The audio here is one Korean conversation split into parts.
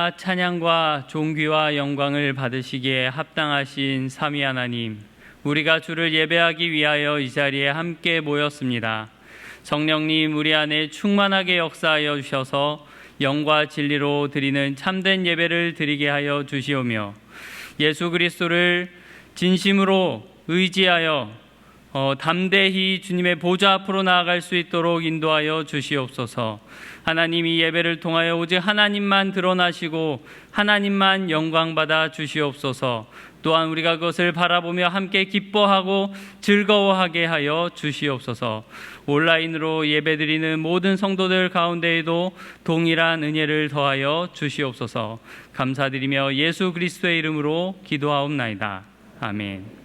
날마다 찬양과 존귀와 영광을 받으시기에 합당하신 삼위 하나님, 우리가 주를 예배하기 위하여 이 자리에 함께 모였습니다. 성령님, 우리 안에 충만하게 역사하여 주셔서 영과 진리로 드리는 참된 예배를 드리게 하여 주시오며, 예수 그리스도를 진심으로 의지하여 담대히 주님의 보좌 앞으로 나아갈 수 있도록 인도하여 주시옵소서. 하나님, 이 예배를 통하여 오직 하나님만 드러나시고 하나님만 영광받아 주시옵소서. 또한 우리가 그것을 바라보며 함께 기뻐하고 즐거워하게 하여 주시옵소서. 온라인으로 예배드리는 모든 성도들 가운데에도 동일한 은혜를 더하여 주시옵소서. 감사드리며 예수 그리스도의 이름으로 기도하옵나이다. 아멘.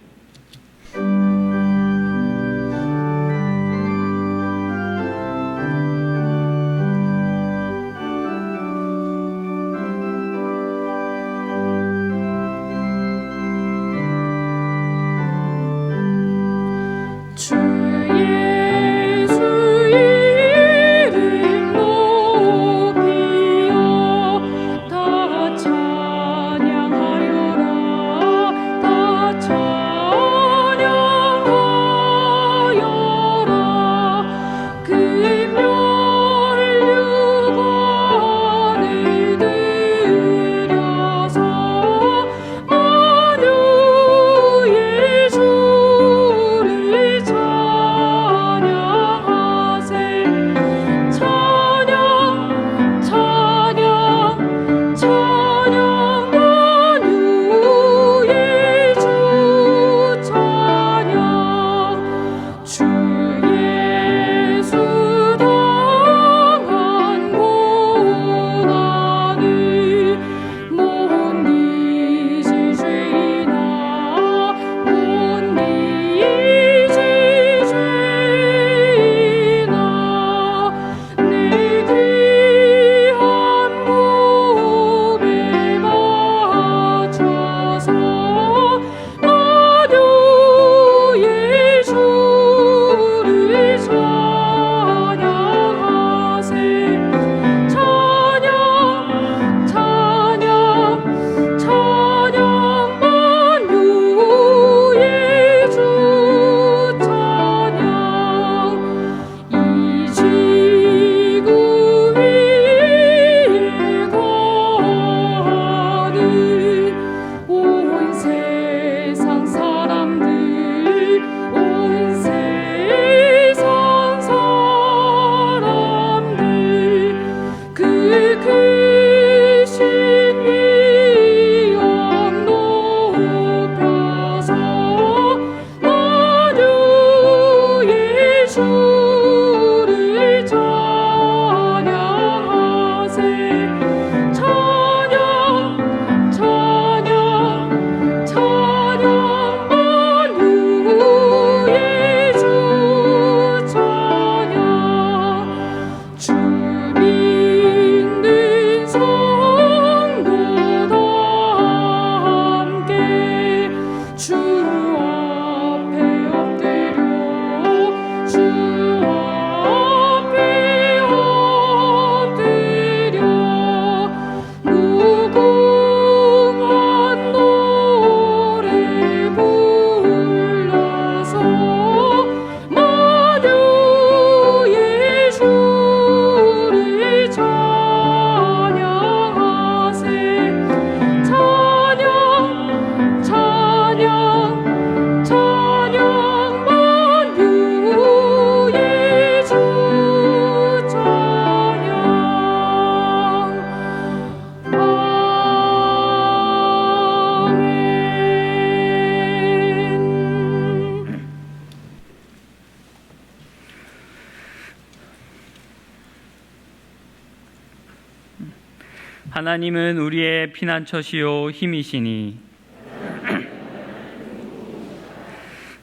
하나님은 우리의 피난처시요 힘이시니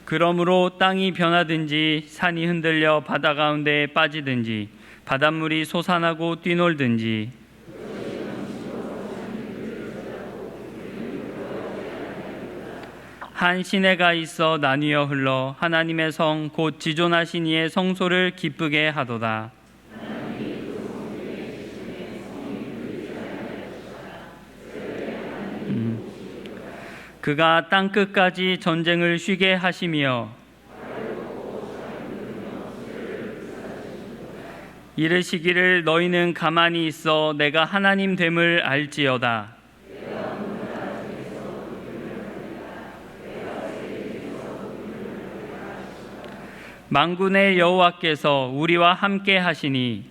그러므로 땅이 변하든지 산이 흔들려 바다 가운데에 빠지든지 바닷물이 솟아나고 뛰놀든지 한 시내가 있어 나뉘어 흘러 하나님의 성 곧 지존하신 이의 성소를 기쁘게 하도다. 그가 땅끝까지 전쟁을 쉬게 하시며 이르시기를 너희는 가만히 있어 내가 하나님 됨을 알지어다. 만군의 여호와께서 우리와 함께 하시니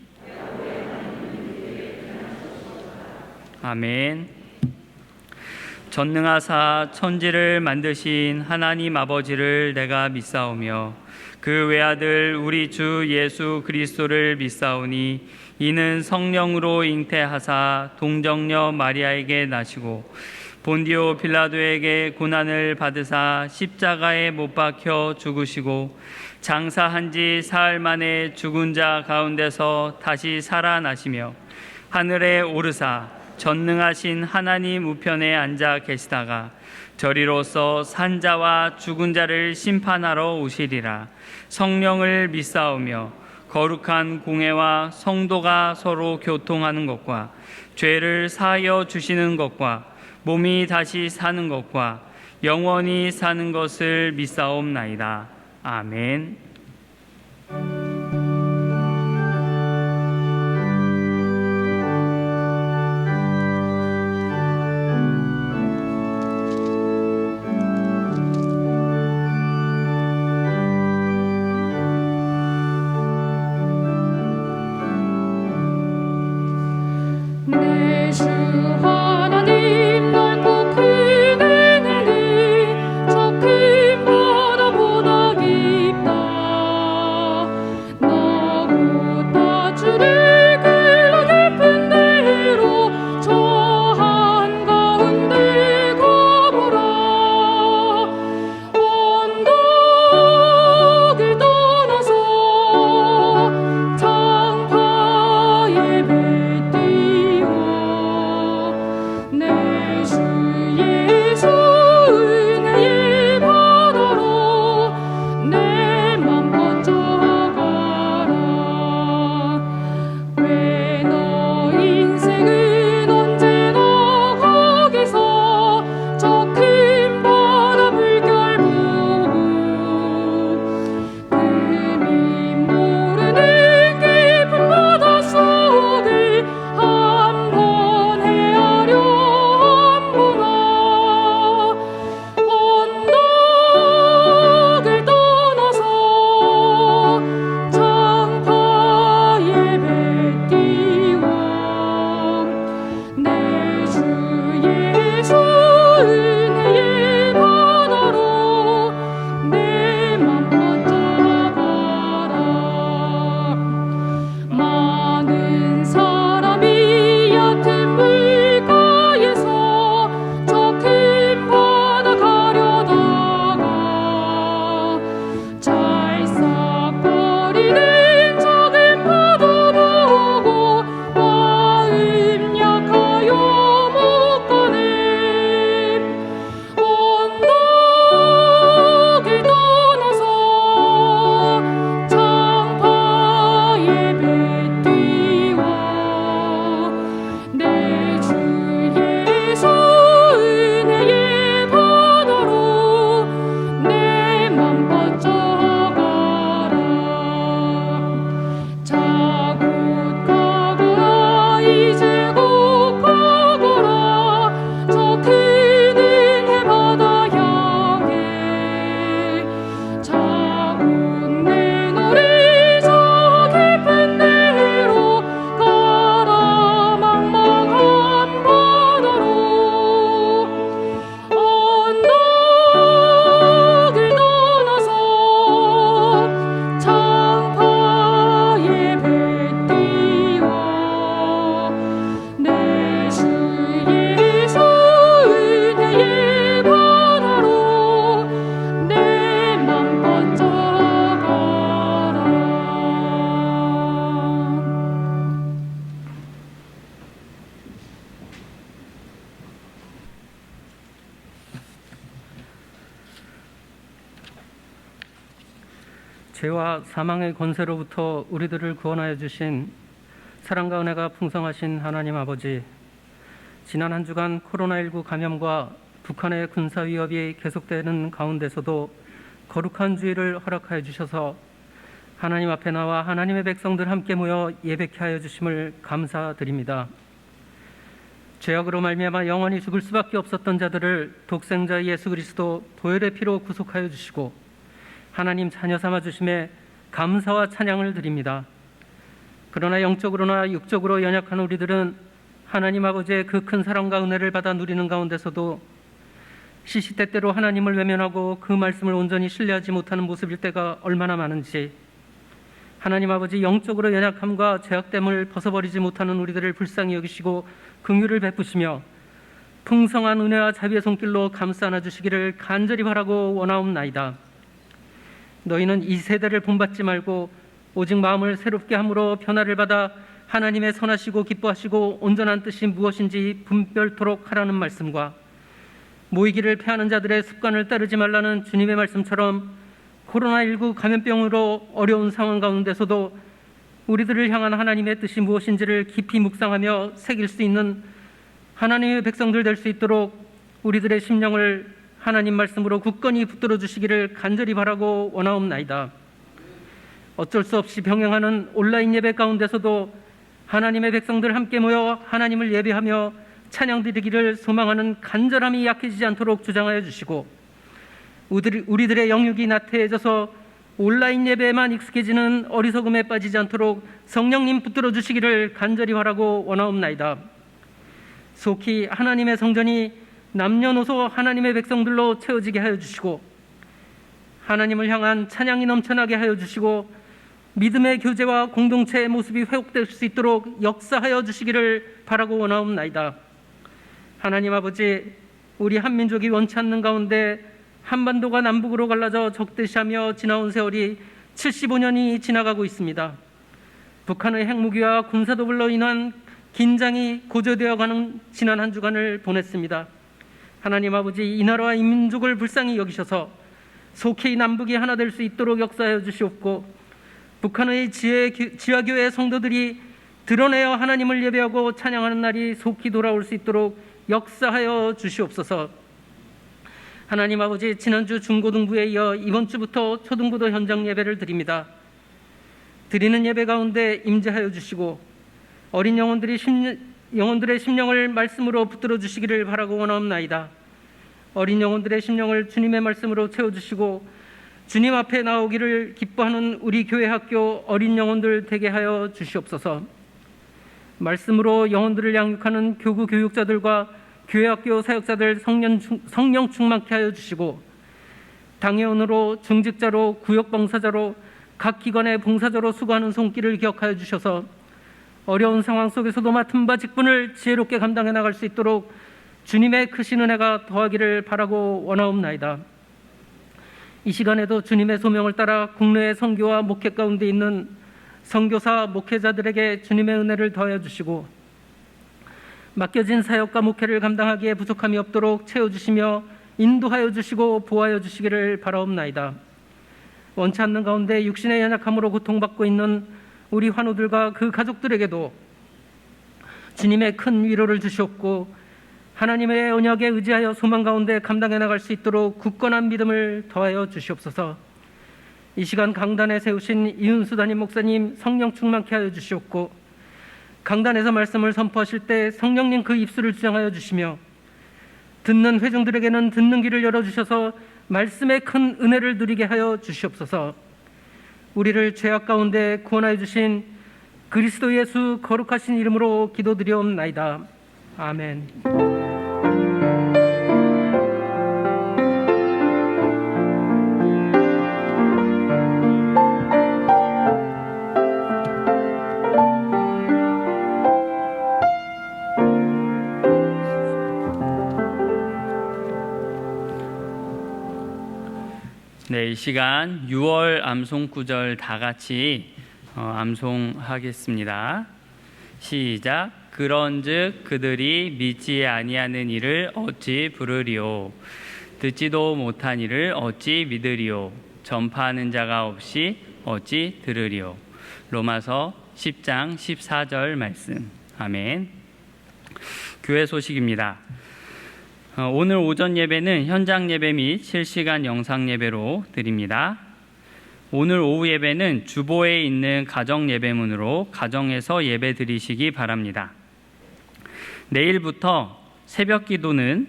아멘. 전능하사 천지를 만드신 하나님 아버지를 내가 믿사오며 그 외아들 우리 주 예수 그리스도를 믿사오니 이는 성령으로 잉태하사 동정녀 마리아에게 나시고 본디오 빌라도에게 고난을 받으사 십자가에 못 박혀 죽으시고 장사한 지 사흘 만에 죽은 자 가운데서 다시 살아나시며 하늘에 오르사 전능하신 하나님 우편에 앉아 계시다가 저리로서 산자와 죽은 자를 심판하러 오시리라. 성령을 믿사오며 거룩한 공회와 성도가 서로 교통하는 것과 죄를 사하여 주시는 것과 몸이 다시 사는 것과 영원히 사는 것을 믿사옵나이다. 아멘. 내 주 하나님 넓고 큰 은혜는 저 큰 바다보다 깊다. 나보다 주를 길러 깊은 데로 저 한가운데 가보라. 언덕을 떠나서 창파의 배 띄워 내 주 예수 은혜의 바다로 내 맘 번져가라. 왜 너 인생은 언제나 거기서 저 큰 바다 물결 보고 금이 모르는 깊은 바닷속을 한번 헤아려 보라. 언덕을 떠나서 창파의 배 띄워 내 주 예수 은혜의 바다로 내 맘 번져가라. 많은 사람이 얕은 물가에서 저 큰 바다 가려다가 찰싹거리는 작은 파도 보고 마음 약하여 못 가네. 언덕을 떠나서 창파의 배 띄워 내 주 예수 은혜의 바다로 내 맘 번져가라. 자곧 가거라 이제 곧 가거라 저 큰 은혜 바다 향해 자곧 내노를 저 깊은 데로 가라. 막막한 바다로 언덕을 떠나서 창파의 배 띄워 내 주 예수 은혜의 바다로 내 맘 번져가라. 죄와 사망의 권세로부터 우리들을 구원하여 주신 사랑과 은혜가 풍성하신 하나님 아버지, 지난 한 주간 코로나19 감염과 북한의 군사 위협이 계속되는 가운데서도 거룩한 주일을 허락하여 주셔서 하나님 앞에 나와 하나님의 백성들 함께 모여 예배케 하여 주심을 감사드립니다. 죄악으로 말미암아 영원히 죽을 수밖에 없었던 자들을 독생자 예수 그리스도 보혈의 피로 구속하여 주시고 하나님 자녀 삼아 주심에 감사와 찬양을 드립니다. 그러나 영적으로나 육적으로 연약한 우리들은 하나님 아버지의 그 큰 사랑과 은혜를 받아 누리는 가운데서도 시시때때로 하나님을 외면하고 그 말씀을 온전히 신뢰하지 못하는 모습일 때가 얼마나 많은지, 하나님 아버지 영적으로 연약함과 죄악됨을 벗어버리지 못하는 우리들을 불쌍히 여기시고 긍휼을 베푸시며 풍성한 은혜와 자비의 손길로 감싸 안아주시기를 간절히 바라고 원하옵나이다. 너희는 이 세대를 본받지 말고 오직 마음을 새롭게 함으로 변화를 받아 하나님의 선하시고 기뻐하시고 온전한 뜻이 무엇인지 분별토록 하라는 말씀과 모이기를 패하는 자들의 습관을 따르지 말라는 주님의 말씀처럼 코로나19 감염병으로 어려운 상황 가운데서도 우리들을 향한 하나님의 뜻이 무엇인지를 깊이 묵상하며 새길 수 있는 하나님의 백성들 될 수 있도록 우리들의 심령을 하나님 말씀으로 굳건히 붙들어 주시기를 간절히 바라고 원하옵나이다. 어쩔 수 없이 병행하는 온라인 예배 가운데서도 하나님의 백성들 함께 모여 하나님을 예배하며 찬양드리기를 소망하는 간절함이 약해지지 않도록 주장하여 주시고, 우리들의 영육이 나태해져서 온라인 예배에만 익숙해지는 어리석음에 빠지지 않도록 성령님 붙들어 주시기를 간절히 바라고 원하옵나이다. 속히 하나님의 성전이 남녀노소 하나님의 백성들로 채워지게 하여 주시고 하나님을 향한 찬양이 넘쳐나게 하여 주시고 믿음의 교제와 공동체의 모습이 회복될 수 있도록 역사하여 주시기를 바라고 원하옵나이다. 하나님 아버지, 우리 한민족이 원치 않는 가운데 한반도가 남북으로 갈라져 적대시하며 지나온 세월이 75년이 지나가고 있습니다. 북한의 핵무기와 군사도발로 인한 긴장이 고조되어가는 지난 한 주간을 보냈습니다. 하나님 아버지, 이 나라와 이 민족을 불쌍히 여기셔서 속히 남북이 하나 될 수 있도록 역사하여 주시옵고, 북한의 지하교회 성도들이 드러내어 하나님을 예배하고 찬양하는 날이 속히 돌아올 수 있도록 역사하여 주시옵소서. 하나님 아버지, 지난주 중고등부에 이어 이번 주부터 초등부도 현장 예배를 드립니다. 드리는 예배 가운데 임재하여 주시고 어린 영혼들의 심령을 말씀으로 붙들어 주시기를 바라고 원하옵나이다. 어린 영혼들의 심령을 주님의 말씀으로 채워주시고 주님 앞에 나오기를 기뻐하는 우리 교회 학교 어린 영혼들 되게 하여 주시옵소서. 말씀으로 영혼들을 양육하는 교구 교육자들과 교회 학교 사역자들 성령 충만케 하여 주시고 당회원으로 중직자로 구역봉사자로 각 기관의 봉사자로 수고하는 손길을 기억하여 주셔서 어려운 상황 속에서도 맡은 바 직분을 지혜롭게 감당해 나갈 수 있도록 주님의 크신 은혜가 더하기를 바라고 원하옵나이다. 이 시간에도 주님의 소명을 따라 국내의 선교와 목회 가운데 있는 선교사 목회자들에게 주님의 은혜를 더하여 주시고 맡겨진 사역과 목회를 감당하기에 부족함이 없도록 채워주시며 인도하여 주시고 보호하여 주시기를 바라옵나이다. 원치 않는 가운데 육신의 연약함으로 고통받고 있는 우리 환우들과 그 가족들에게도 주님의 큰 위로를 주시옵고 하나님의 언약에 의지하여 소망 가운데 감당해 나갈 수 있도록 굳건한 믿음을 더하여 주시옵소서. 이 시간 강단에 세우신 이은수 담임 목사님 성령 충만케 하여 주시옵고 강단에서 말씀을 선포하실 때 성령님 그 입술을 주장하여 주시며 듣는 회중들에게는 듣는 귀를 열어주셔서 말씀의 큰 은혜를 누리게 하여 주시옵소서. 우리를 죄악 가운데 구원하여 주신 그리스도 예수 거룩하신 이름으로 기도드리옵나이다. 아멘. 네, 이 시간 6월 암송 구절 다 같이 암송하겠습니다. 시작. 그런즉 그들이 믿지 아니하는 이를 어찌 부르리오? 듣지도 못한 이를 어찌 믿으리오? 전파하는 자가 없이 어찌 들으리오? 로마서 10장 14절 말씀. 아멘. 교회 소식입니다. 오늘 오전 예배는 현장 예배 및 실시간 영상 예배로 드립니다. 오늘 오후 예배는 주보에 있는 가정 예배문으로 가정에서 예배 드리시기 바랍니다. 내일부터 새벽 기도는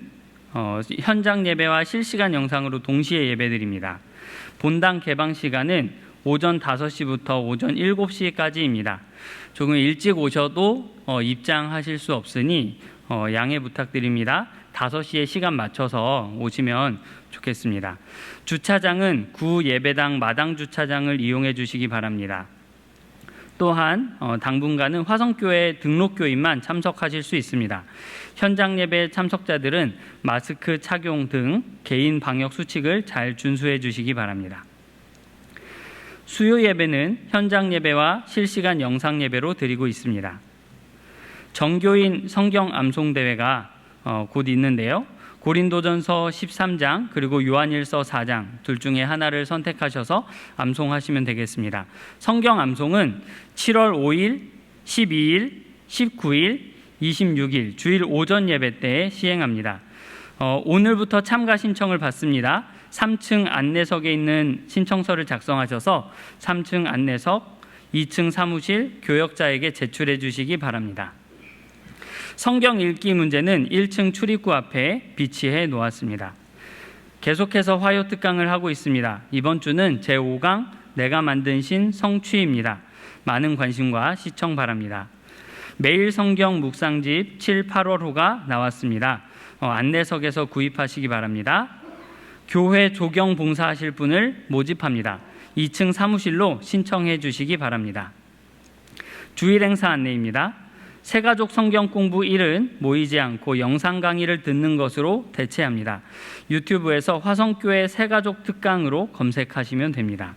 현장 예배와 실시간 영상으로 동시에 예배 드립니다. 본당 개방 시간은 오전 5시부터 오전 7시까지입니다. 조금 일찍 오셔도 입장하실 수 없으니 양해 부탁드립니다. 5시에 시간 맞춰서 오시면 좋겠습니다. 주차장은 구 예배당 마당 주차장을 이용해 주시기 바랍니다. 또한 당분간은 화성교회 등록교인만 참석하실 수 있습니다. 현장 예배 참석자들은 마스크 착용 등 개인 방역 수칙을 잘 준수해 주시기 바랍니다. 수요 예배는 현장 예배와 실시간 영상 예배로 드리고 있습니다. 정교인 성경 암송 대회가 곧 있는데요. 고린도전서 13장 그리고 요한일서 4장 둘 중에 하나를 선택하셔서 암송하시면 되겠습니다. 성경 암송은 7월 5일, 12일, 19일, 26일 주일 오전 예배 때 시행합니다. 오늘부터 참가 신청을 받습니다. 3층 안내석에 있는 신청서를 작성하셔서 3층 안내석, 2층 사무실 교역자에게 제출해 주시기 바랍니다. 성경 읽기 문제는 1층 출입구 앞에 비치해 놓았습니다. 계속해서 화요 특강을 하고 있습니다. 이번 주는 제5강 내가 만든 신 성취입니다. 많은 관심과 시청 바랍니다. 매일 성경 묵상집 7, 8월호가 나왔습니다. 안내석에서 구입하시기 바랍니다. 교회 조경 봉사하실 분을 모집합니다. 2층 사무실로 신청해 주시기 바랍니다. 주일 행사 안내입니다. 새가족 성경 공부 1은 모이지 않고 영상 강의를 듣는 것으로 대체합니다. 유튜브에서 화성교회 새가족 특강으로 검색하시면 됩니다.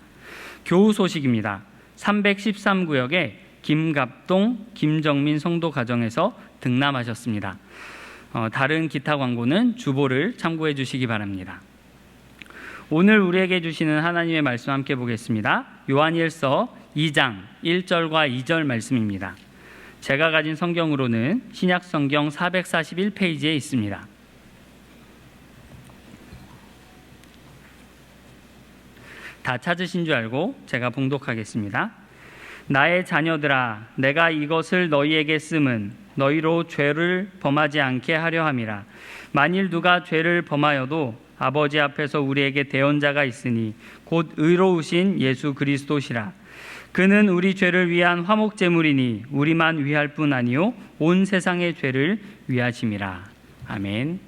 교우 소식입니다. 313구역에 김갑동, 김정민 성도 가정에서 등남하셨습니다. 다른 기타 광고는 주보를 참고해 주시기 바랍니다. 오늘 우리에게 주시는 하나님의 말씀 함께 보겠습니다. 요한일서 2장 1절과 2절 말씀입니다. 제가 가진 성경으로는 신약 성경 441페이지에 있습니다. 다 찾으신 줄 알고 제가 봉독하겠습니다. 나의 자녀들아, 내가 이것을 너희에게 씀은 너희로 죄를 범하지 않게 하려 함이라. 만일 누가 죄를 범하여도 아버지 앞에서 우리에게 대언자가 있으니 곧 의로우신 예수 그리스도시라. 그는 우리 죄를 위한 화목제물이니 우리만 위할 뿐 아니요 온 세상의 죄를 위하심이라. 아멘.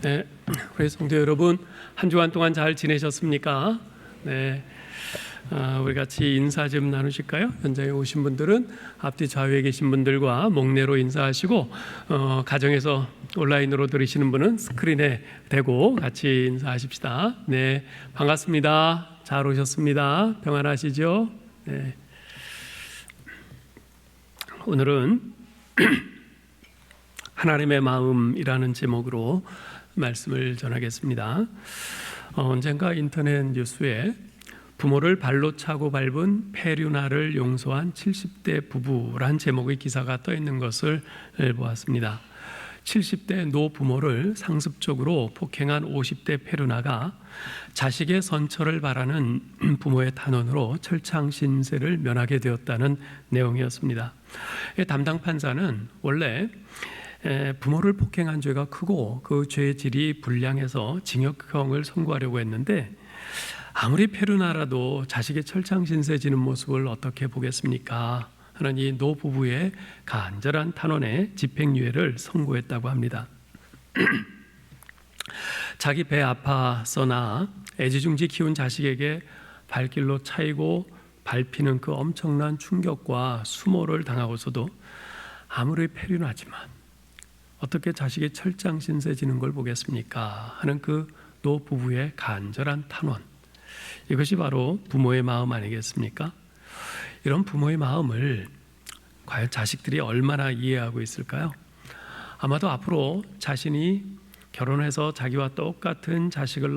네, 우리 성도 여러분, 한 주간 동안 잘 지내셨습니까? 네, 우리 같이 인사 좀 나누실까요? 현장에 오신 분들은 앞뒤 좌우에 계신 분들과 목례로 인사하시고, 가정에서 온라인으로 들으시는 분은 스크린에 대고 같이 인사하십시다. 네, 반갑습니다. 잘 오셨습니다. 평안하시죠? 네. 오늘은 하나님의 마음이라는 제목으로 말씀을 전하겠습니다. 언젠가 인터넷 뉴스에 부모를 발로 차고 밟은 페류나를 용서한 70대 부부란 제목의 기사가 떠 있는 것을 보았습니다. 70대 노부모를 상습적으로 폭행한 50대 페류나가 자식의 선처를 바라는 부모의 탄원으로 철창 신세를 면하게 되었다는 내용이었습니다. 담당 판사는 원래 부모를 폭행한 죄가 크고 그 죄의 질이 불량해서 징역형을 선고하려고 했는데, 아무리 페루나라도 자식의 철창신세 지는 모습을 어떻게 보겠습니까? 하는 이 노부부의 간절한 탄원에 집행유예를 선고했다고 합니다. 자기 배 아파서나 애지중지 키운 자식에게 발길로 차이고 밟히는 그 엄청난 충격과 수모를 당하고서도 아무리 페루나지만 어떻게 자식의 철장신세 지는 걸 보겠습니까? 하는 그 노부부의 간절한 탄원, 이것이 바로 부모의 마음 아니겠습니까? 이런 부모의 마음을 과연 자식들이 얼마나 이해하고 있을까요? 아마도 앞으로 자신이 결혼해서 자기와 똑같은 자식을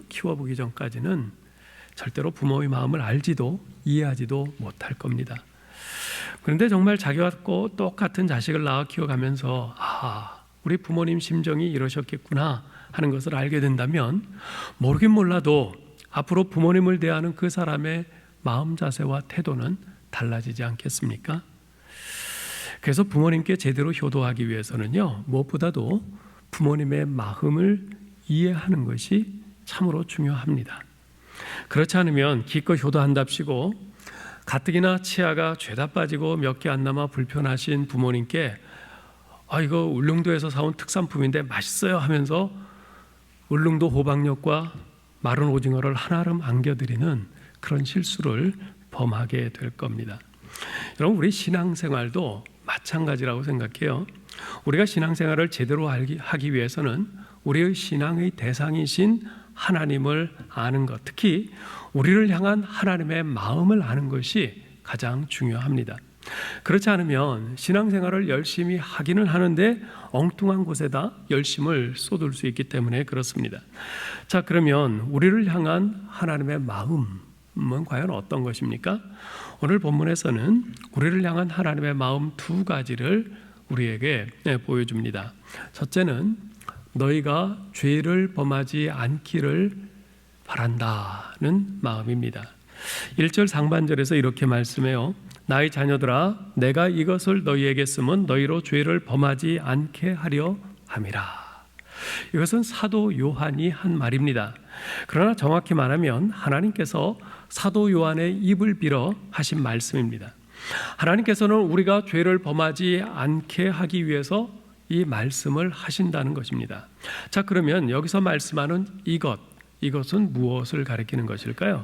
키워보기 전까지는 절대로 부모의 마음을 알지도 이해하지도 못할 겁니다. 그런데 정말 자기와 똑같은 자식을 낳아 키워가면서 우리 부모님 심정이 이러셨겠구나 하는 것을 알게 된다면 모르긴 몰라도 앞으로 부모님을 대하는 그 사람의 마음 자세와 태도는 달라지지 않겠습니까? 그래서 부모님께 제대로 효도하기 위해서는요, 무엇보다도 부모님의 마음을 이해하는 것이 참으로 중요합니다. 그렇지 않으면 기껏 효도한답시고 가뜩이나 치아가 죄다 빠지고 몇 개 안 남아 불편하신 부모님께 이거 울릉도에서 사온 특산품인데 맛있어요 하면서 울릉도 호박엿과 마른 오징어를 한아름 안겨드리는 그런 실수를 범하게 될 겁니다. 여러분, 우리 신앙생활도 마찬가지라고 생각해요. 우리가 신앙생활을 제대로 하기 위해서는 우리의 신앙의 대상이신 하나님을 아는 것, 특히 우리를 향한 하나님의 마음을 아는 것이 가장 중요합니다. 그렇지 않으면 신앙생활을 열심히 하기는 하는데 엉뚱한 곳에다 열심을 쏟을 수 있기 때문에 그렇습니다. 자, 그러면 우리를 향한 하나님의 마음은 과연 어떤 것입니까? 오늘 본문에서는 우리를 향한 하나님의 마음 두 가지를 우리에게 보여줍니다. 첫째는 너희가 죄를 범하지 않기를 바란다는 마음입니다. 1절 상반절에서 이렇게 말씀해요. 나의 자녀들아, 내가 이것을 너희에게 쓰면 너희로 죄를 범하지 않게 하려 함이라. 이것은 사도 요한이 한 말입니다. 그러나 정확히 말하면 하나님께서 사도 요한의 입을 빌어 하신 말씀입니다. 하나님께서는 우리가 죄를 범하지 않게 하기 위해서 이 말씀을 하신다는 것입니다. 자, 그러면 여기서 말씀하는 이것은 무엇을 가리키는 것일까요?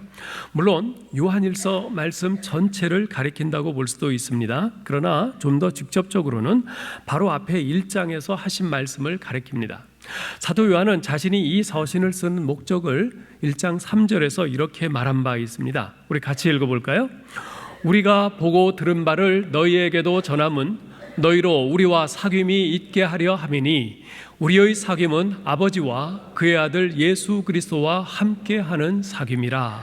물론 요한일서 말씀 전체를 가리킨다고 볼 수도 있습니다. 그러나 좀 더 직접적으로는 바로 앞에 1장에서 하신 말씀을 가리킵니다. 사도 요한은 자신이 이 서신을 쓴 목적을 1장 3절에서 이렇게 말한 바 있습니다. 우리 같이 읽어볼까요? 우리가 보고 들은 바를 너희에게도 전함은 너희로 우리와 사귐이 있게 하려 함이니 우리의 사귐은 아버지와 그의 아들 예수 그리스도와 함께하는 사귐이라.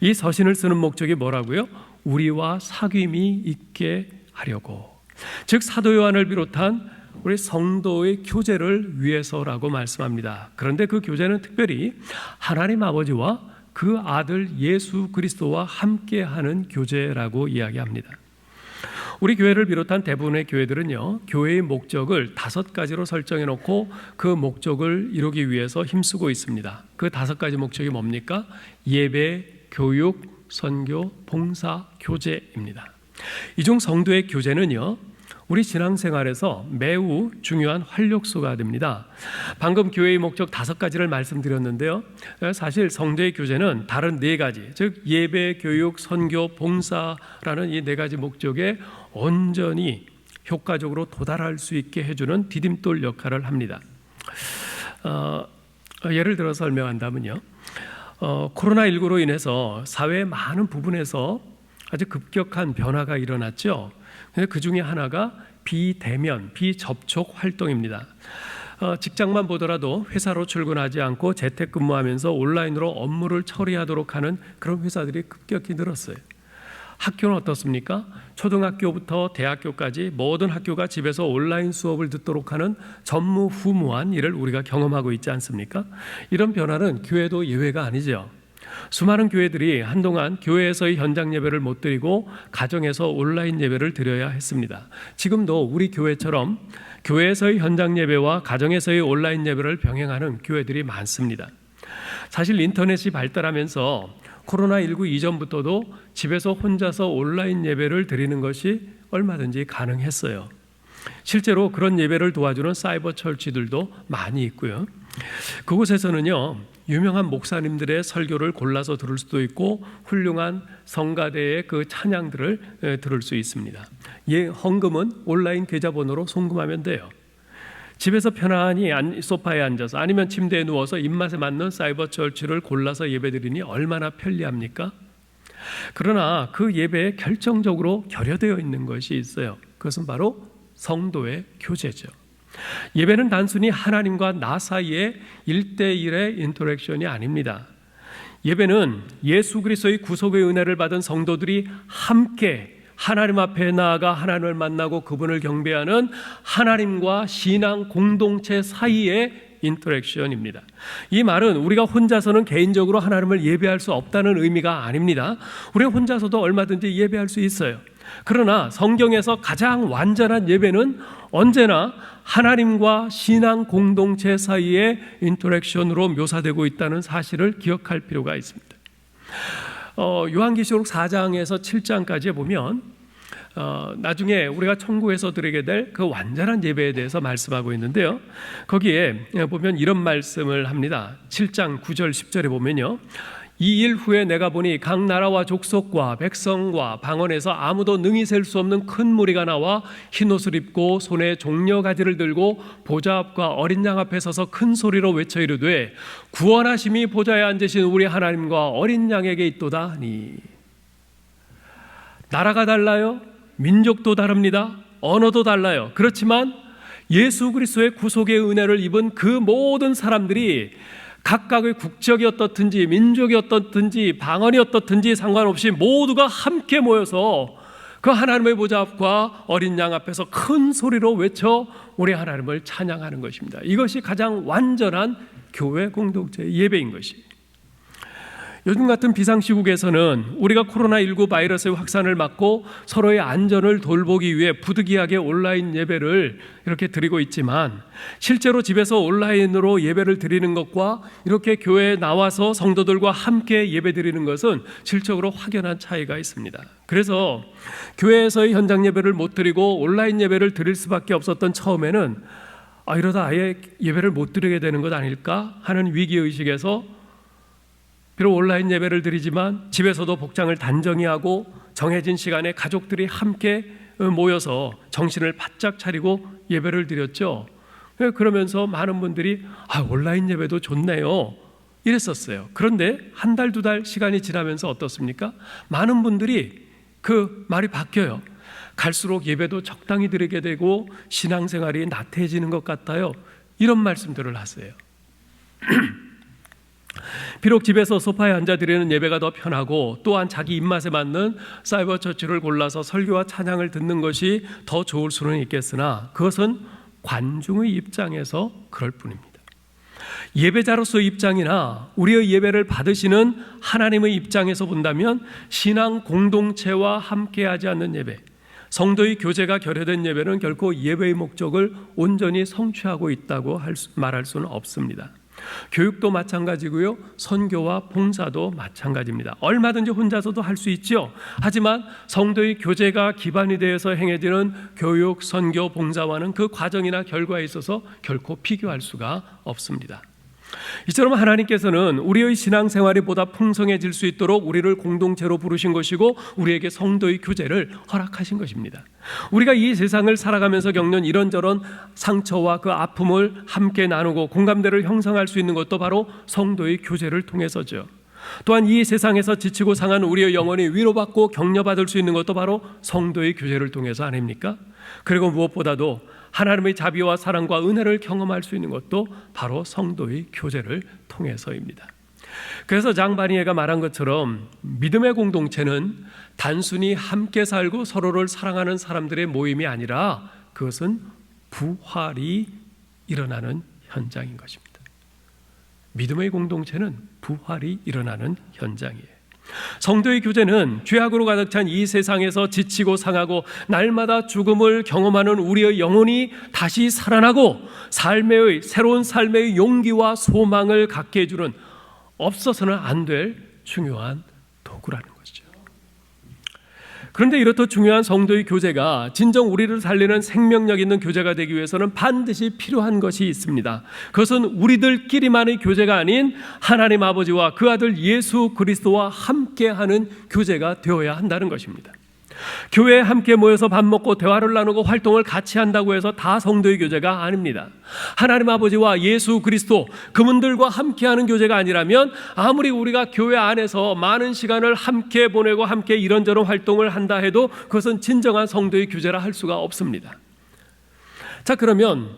이 서신을 쓰는 목적이 뭐라고요? 우리와 사귐이 있게 하려고. 즉 사도 요한을 비롯한 우리 성도의 교제를 위해서라고 말씀합니다. 그런데 그 교제는 특별히 하나님 아버지와 그 아들 예수 그리스도와 함께하는 교제라고 이야기합니다. 우리 교회를 비롯한 대부분의 교회들은요, 교회의 목적을 5가지로 설정해 놓고 그 목적을 이루기 위해서 힘쓰고 있습니다. 그 5가지 목적이 뭡니까? 예배, 교육, 선교, 봉사, 교제입니다. 이 중 성도의 교제는요, 우리 신앙생활에서 매우 중요한 활력소가 됩니다. 방금 교회의 목적 5가지를 말씀드렸는데요, 사실 성도의 교제는 다른 4가지, 즉 예배, 교육, 선교, 봉사라는 이 4가지 목적에 온전히 효과적으로 도달할 수 있게 해주는 디딤돌 역할을 합니다. 예를 들어 설명한다면요, 코로나19로 인해서 사회의 많은 부분에서 아주 급격한 변화가 일어났죠. 그 중에 하나가 비대면, 비접촉 활동입니다. 직장만 보더라도 회사로 출근하지 않고 재택근무하면서 온라인으로 업무를 처리하도록 하는 그런 회사들이 급격히 늘었어요. 학교는 어떻습니까? 초등학교부터 대학교까지 모든 학교가 집에서 온라인 수업을 듣도록 하는 전무후무한 일을 우리가 경험하고 있지 않습니까? 이런 변화는 교회도 예외가 아니죠. 수많은 교회들이 한동안 교회에서의 현장 예배를 못 드리고 가정에서 온라인 예배를 드려야 했습니다. 지금도 우리 교회처럼 교회에서의 현장 예배와 가정에서의 온라인 예배를 병행하는 교회들이 많습니다. 사실 인터넷이 발달하면서 코로나19 이전부터도 집에서 혼자서 온라인 예배를 드리는 것이 얼마든지 가능했어요. 실제로 그런 예배를 도와주는 사이버 철치들도 많이 있고요. 그곳에서는요, 유명한 목사님들의 설교를 골라서 들을 수도 있고 훌륭한 성가대의 그 찬양들을 들을 수 있습니다. 헌금은 온라인 계좌번호로 송금하면 돼요. 집에서 편안히 소파에 앉아서 아니면 침대에 누워서 입맛에 맞는 사이버 철치를 골라서 예배드리니 얼마나 편리합니까? 그러나 그 예배에 결정적으로 결여되어 있는 것이 있어요. 그것은 바로 성도의 교제죠. 예배는 단순히 하나님과 나 사이의 1대1의 인터랙션이 아닙니다. 예배는 예수 그리스도의 구속의 은혜를 받은 성도들이 함께 하나님 앞에 나아가 하나님을 만나고 그분을 경배하는 하나님과 신앙 공동체 사이의 인터랙션입니다. 이 말은 우리가 혼자서는 개인적으로 하나님을 예배할 수 없다는 의미가 아닙니다. 우리가 혼자서도 얼마든지 예배할 수 있어요. 그러나 성경에서 가장 완전한 예배는 언제나 하나님과 신앙 공동체 사이의 인터랙션으로 묘사되고 있다는 사실을 기억할 필요가 있습니다. 요한계시록 4장에서 7장까지 보면 나중에 우리가 천국에서 드리게 될 그 완전한 예배에 대해서 말씀하고 있는데요. 거기에 보면 이런 말씀을 합니다. 7장 9절 10절에 보면요. 이 일 후에 내가 보니 각 나라와 족속과 백성과 방언에서 아무도 능히 셀 수 없는 큰 무리가 나와 흰옷을 입고 손에 종려가지를 들고 보좌 앞과 어린 양 앞에 서서 큰 소리로 외쳐 이르되 구원하심이 보좌에 앉으신 우리 하나님과 어린 양에게 있도다 하니. 나라가 달라요. 민족도 다릅니다. 언어도 달라요. 그렇지만 예수 그리스도의 구속의 은혜를 입은 그 모든 사람들이 각각의 국적이 어떻든지 민족이 어떻든지 방언이 어떻든지 상관없이 모두가 함께 모여서 그 하나님의 보좌 앞과 어린 양 앞에서 큰 소리로 외쳐 우리 하나님을 찬양하는 것입니다. 이것이 가장 완전한 교회 공동체의 예배인 것이. 요즘 같은 비상시국에서는 우리가 코로나19 바이러스의 확산을 막고 서로의 안전을 돌보기 위해 부득이하게 온라인 예배를 이렇게 드리고 있지만 실제로 집에서 온라인으로 예배를 드리는 것과 이렇게 교회에 나와서 성도들과 함께 예배 드리는 것은 질적으로 확연한 차이가 있습니다. 그래서 교회에서의 현장 예배를 못 드리고 온라인 예배를 드릴 수밖에 없었던 처음에는 이러다 아예 예배를 못 드리게 되는 것 아닐까 하는 위기의식에서 비록 온라인 예배를 드리지만 집에서도 복장을 단정히 하고 정해진 시간에 가족들이 함께 모여서 정신을 바짝 차리고 예배를 드렸죠. 그러면서 많은 분들이 온라인 예배도 좋네요 이랬었어요. 그런데 한 달, 두 달 시간이 지나면서 어떻습니까? 많은 분들이 그 말이 바뀌어요. 갈수록 예배도 적당히 드리게 되고 신앙생활이 나태해지는 것 같아요. 이런 말씀들을 하세요. 비록 집에서 소파에 앉아 드리는 예배가 더 편하고 또한 자기 입맛에 맞는 사이버 처치를 골라서 설교와 찬양을 듣는 것이 더 좋을 수는 있겠으나 그것은 관중의 입장에서 그럴 뿐입니다. 예배자로서의 입장이나 우리의 예배를 받으시는 하나님의 입장에서 본다면 신앙 공동체와 함께하지 않는 예배, 성도의 교제가 결여된 예배는 결코 예배의 목적을 온전히 성취하고 있다고 말할 수는 없습니다. 교육도 마찬가지고요. 선교와 봉사도 마찬가지입니다. 얼마든지 혼자서도 할 수 있죠. 하지만 성도의 교제가 기반이 되어서 행해지는 교육, 선교, 봉사와는 그 과정이나 결과에 있어서 결코 비교할 수가 없습니다. 이처럼 하나님께서는 우리의 신앙생활이 보다 풍성해질 수 있도록 우리를 공동체로 부르신 것이고 우리에게 성도의 교제를 허락하신 것입니다. 우리가 이 세상을 살아가면서 겪는 이런저런 상처와 그 아픔을 함께 나누고 공감대를 형성할 수 있는 것도 바로 성도의 교제를 통해서죠. 또한 이 세상에서 지치고 상한 우리의 영혼이 위로받고 격려받을 수 있는 것도 바로 성도의 교제를 통해서 아닙니까? 그리고 무엇보다도 하나님의 자비와 사랑과 은혜를 경험할 수 있는 것도 바로 성도의 교제를 통해서입니다. 그래서 장바니에가 말한 것처럼 믿음의 공동체는 단순히 함께 살고 서로를 사랑하는 사람들의 모임이 아니라 그것은 부활이 일어나는 현장인 것입니다. 믿음의 공동체는 부활이 일어나는 현장이에요. 성도의 교제는 죄악으로 가득 찬 이 세상에서 지치고 상하고 날마다 죽음을 경험하는 우리의 영혼이 다시 살아나고 새로운 삶의 용기와 소망을 갖게 해주는 없어서는 안 될 중요한 도구라는 것이죠. 그런데 이렇듯 중요한 성도의 교제가 진정 우리를 살리는 생명력 있는 교제가 되기 위해서는 반드시 필요한 것이 있습니다. 그것은 우리들끼리만의 교제가 아닌 하나님 아버지와 그 아들 예수 그리스도와 함께하는 교제가 되어야 한다는 것입니다. 교회에 함께 모여서 밥 먹고 대화를 나누고 활동을 같이 한다고 해서 다 성도의 교제가 아닙니다. 하나님 아버지와 예수 그리스도 그분들과 함께하는 교제가 아니라면 아무리 우리가 교회 안에서 많은 시간을 함께 보내고 함께 이런저런 활동을 한다 해도 그것은 진정한 성도의 교제라 할 수가 없습니다. 자, 그러면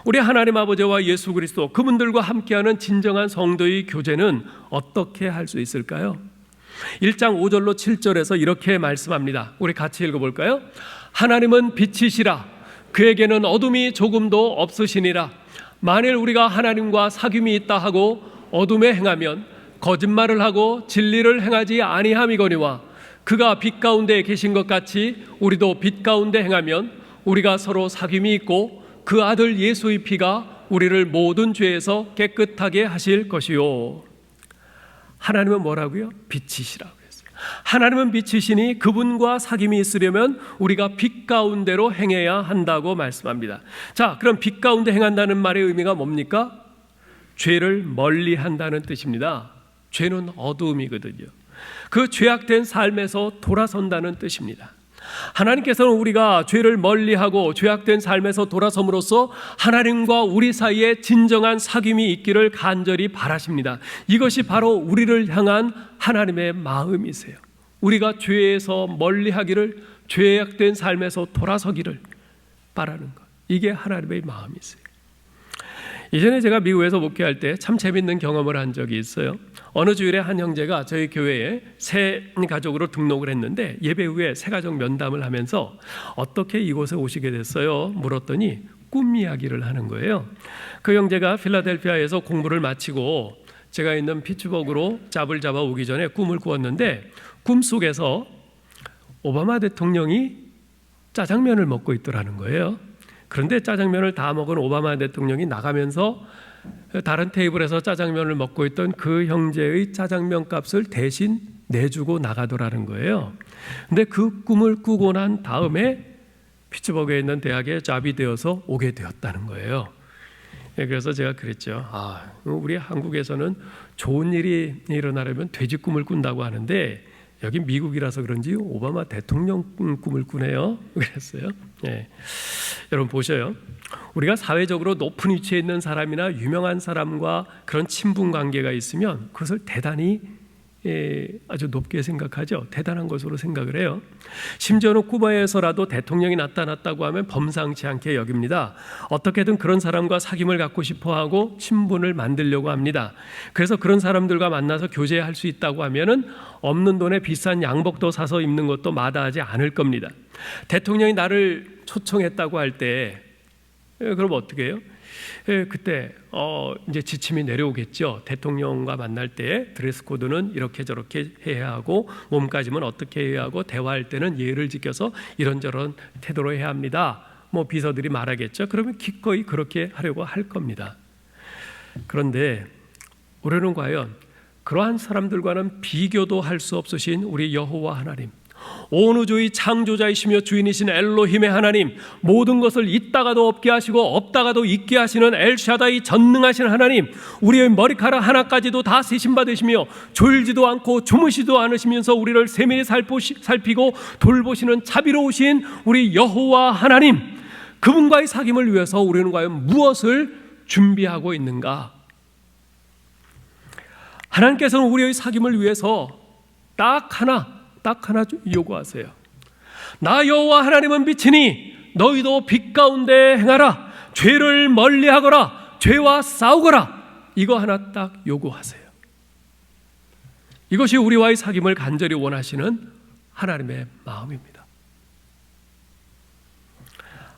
우리 하나님 아버지와 예수 그리스도 그분들과 함께하는 진정한 성도의 교제는 어떻게 할 수 있을까요? 1장 5절로 7절에서 이렇게 말씀합니다. 우리 같이 읽어볼까요? 하나님은 빛이시라. 그에게는 어둠이 조금도 없으시니라. 만일 우리가 하나님과 사귐이 있다 하고 어둠에 행하면 거짓말을 하고 진리를 행하지 아니함이거니와 그가 빛 가운데 계신 것 같이 우리도 빛 가운데 행하면 우리가 서로 사귐이 있고 그 아들 예수의 피가 우리를 모든 죄에서 깨끗하게 하실 것이요. 하나님은 뭐라고요? 빛이시라고 했어요. 하나님은 빛이시니 그분과 사귐이 있으려면 우리가 빛 가운데로 행해야 한다고 말씀합니다. 자, 그럼 빛 가운데 행한다는 말의 의미가 뭡니까? 죄를 멀리 한다는 뜻입니다. 죄는 어두움이거든요. 그 죄악된 삶에서 돌아선다는 뜻입니다. 하나님께서는 우리가 죄를 멀리하고 죄악된 삶에서 돌아섬으로써 하나님과 우리 사이에 진정한 사귐이 있기를 간절히 바라십니다. 이것이 바로 우리를 향한 하나님의 마음이세요. 우리가 죄에서 멀리하기를, 죄악된 삶에서 돌아서기를 바라는 것, 이게 하나님의 마음이세요. 이전에 제가 미국에서 목회할 때 참 재밌는 경험을 한 적이 있어요. 어느 주일에 한 형제가 저희 교회에 새 가족으로 등록을 했는데 예배 후에 새 가족 면담을 하면서 어떻게 이곳에 오시게 됐어요? 물었더니 꿈 이야기를 하는 거예요. 그 형제가 필라델피아에서 공부를 마치고 제가 있는 피츠버그로 짭을 잡아 오기 전에 꿈을 꾸었는데 꿈속에서 오바마 대통령이 짜장면을 먹고 있더라는 거예요. 그런데 짜장면을 다 먹은 오바마 대통령이 나가면서 다른 테이블에서 짜장면을 먹고 있던 그 형제의 짜장면 값을 대신 내주고 나가더라는 거예요. 근데 그 꿈을 꾸고 난 다음에 피츠버그에 있는 대학에 잡이 되어서 오게 되었다는 거예요. 그래서 제가 그랬죠. 우리 한국에서는 좋은 일이 일어나려면 돼지 꿈을 꾼다고 하는데 여기 미국이라서 그런지 오바마 대통령 꿈을 꾸네요. 그랬어요. 여러분 보셔요. 우리가 사회적으로 높은 위치에 있는 사람이나 유명한 사람과 그런 친분 관계가 있으면 그것을 대단히 아주 높게 생각하죠. 대단한 것으로 생각을 해요. 심지어는 쿠바에서라도 대통령이 나타났다고 하면 범상치 않게 여깁니다. 어떻게든 그런 사람과 사귐을 갖고 싶어하고 친분을 만들려고 합니다. 그래서 그런 사람들과 만나서 교제할 수 있다고 하면은 없는 돈에 비싼 양복도 사서 입는 것도 마다하지 않을 겁니다. 대통령이 나를 초청했다고 할 때 그럼 어떻게 해요? 그때 이제 지침이 내려오겠죠. 대통령과 만날 때 드레스 코드는 이렇게 저렇게 해야 하고 몸가짐은 어떻게 해야 하고 대화할 때는 예를 지켜서 이런저런 태도로 해야 합니다. 뭐 비서들이 말하겠죠. 그러면 기꺼이 그렇게 하려고 할 겁니다. 그런데 우리는 과연 그러한 사람들과는 비교도 할 수 없으신 우리 여호와 하나님, 온 우주의 창조자이시며 주인이신 엘로힘의 하나님, 모든 것을 있다가도 없게 하시고 없다가도 있게 하시는 엘샤다이 전능하신 하나님, 우리의 머리카락 하나까지도 다 세심받으시며 졸지도 않고 주무시도 않으시면서 우리를 세밀히 살피고 돌보시는 자비로우신 우리 여호와 하나님, 그분과의 사귐을 위해서 우리는 과연 무엇을 준비하고 있는가? 하나님께서는 우리의 사귐을 위해서 딱 하나 요구하세요. 나 여호와 하나님은 빛이니 너희도 빛 가운데 행하라. 죄를 멀리하거라. 죄와 싸우거라. 이거 하나 딱 요구하세요. 이것이 우리와의 사귐을 간절히 원하시는 하나님의 마음입니다.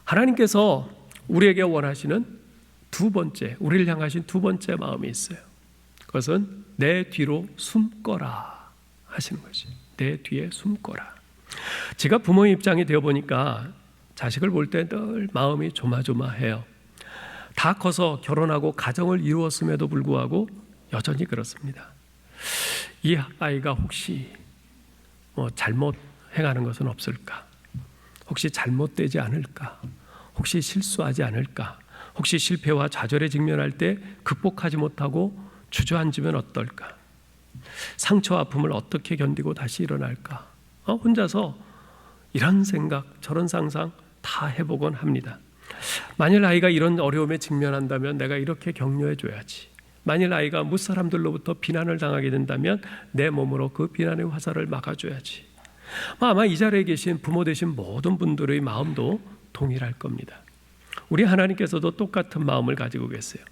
하나님께서 우리에게 원하시는 두 번째, 우리를 향하신 두 번째 마음이 있어요. 그것은 내 뒤로 숨거라 하시는 것이. 내 뒤에 숨거라. 제가 부모의 입장이 되어 보니까 자식을 볼 때 늘 마음이 조마조마해요. 다 커서 결혼하고 가정을 이루었음에도 불구하고 여전히 그렇습니다. 이 아이가 혹시 잘못 행하는 것은 없을까? 혹시 잘못되지 않을까? 혹시 실수하지 않을까? 혹시 실패와 좌절에 직면할 때 극복하지 못하고 주저앉으면 어떨까? 상처와 아픔을 어떻게 견디고 다시 일어날까? 혼자서 이런 생각 저런 상상 다 해보곤 합니다. 만일 아이가 이런 어려움에 직면한다면 내가 이렇게 격려해 줘야지. 만일 아이가 무사람들로부터 비난을 당하게 된다면 내 몸으로 그 비난의 화살을 막아줘야지. 아마 이 자리에 계신 부모 되신 모든 분들의 마음도 동일할 겁니다. 우리 하나님께서도 똑같은 마음을 가지고 계세요.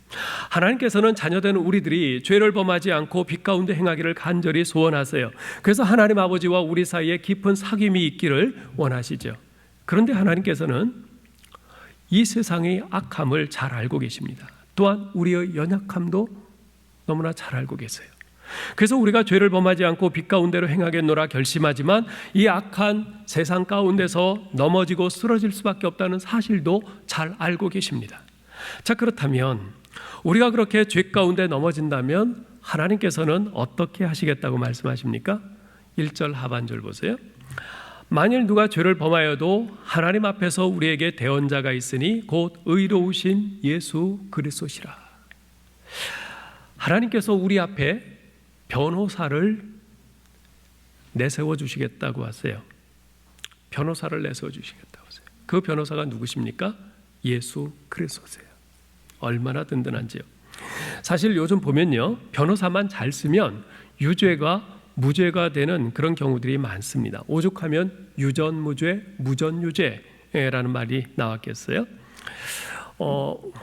하나님께서는 자녀된 우리들이 죄를 범하지 않고 빛 가운데 행하기를 간절히 소원하세요. 그래서 하나님 아버지와 우리 사이에 깊은 사귐이 있기를 원하시죠. 그런데 하나님께서는 이 세상의 악함을 잘 알고 계십니다. 또한 우리의 연약함도 너무나 잘 알고 계세요. 그래서 우리가 죄를 범하지 않고 빛 가운데로 행하겠노라 결심하지만 이 악한 세상 가운데서 넘어지고 쓰러질 수밖에 없다는 사실도 잘 알고 계십니다. 자, 그렇다면 우리가 그렇게 죄 가운데 넘어진다면 하나님께서는 어떻게 하시겠다고 말씀하십니까? 1절 하반절 보세요. 만일 누가 죄를 범하여도 하나님 앞에서 우리에게 대언자가 있으니 곧 의로우신 예수 그리스도시라. 하나님께서 우리 앞에 변호사를 내세워 주시겠다고 하세요. 변호사를 내세워 주시겠다고 하세요. 그 변호사가 누구십니까? 예수 그리스도세요. 얼마나 든든한지요. 사실 요즘 보면요, 변호사만 잘 쓰면 유죄가 무죄가 되는 그런 경우들이 많습니다. 오죽하면 유전무죄, 무전유죄라는 말이 나왔겠어요.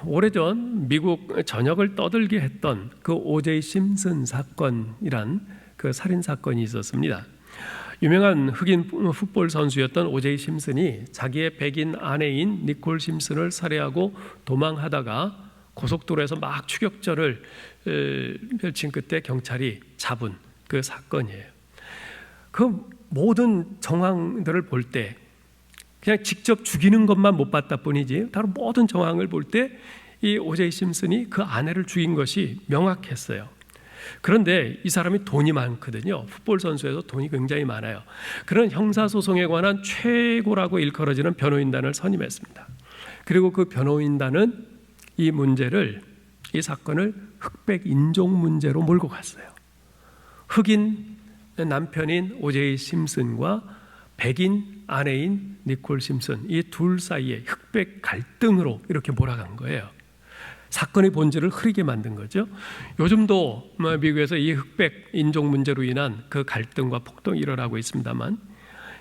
오래전 미국 전역을 떠들게 했던 그 오제이 심슨 사건이란 그 살인 사건이 있었습니다. 유명한 흑인 풋볼 선수였던 오제이 심슨이 자기의 백인 아내인 니콜 심슨을 살해하고 도망하다가 고속도로에서 막 추격전을 펼친 그때 경찰이 잡은 그 사건이에요. 그 모든 정황들을 볼 때 그냥 직접 죽이는 것만 못 봤다 뿐이지 다른 모든 정황을 볼 때 이 오제이 심슨이 그 아내를 죽인 것이 명확했어요. 그런데 이 사람이 돈이 많거든요. 풋볼 선수에서 돈이 굉장히 많아요. 그런 형사소송에 관한 최고라고 일컬어지는 변호인단을 선임했습니다. 그리고 그 변호인단은 이 문제를, 이 사건을 흑백 인종 문제로 몰고 갔어요. 흑인 남편인 오제이 심슨과 백인 아내인 니콜 심슨, 이 둘 사이에 흑백 갈등으로 이렇게 몰아간 거예요. 사건의 본질을 흐리게 만든 거죠. 요즘도 미국에서 이 흑백 인종 문제로 인한 그 갈등과 폭동이 일어나고 있습니다만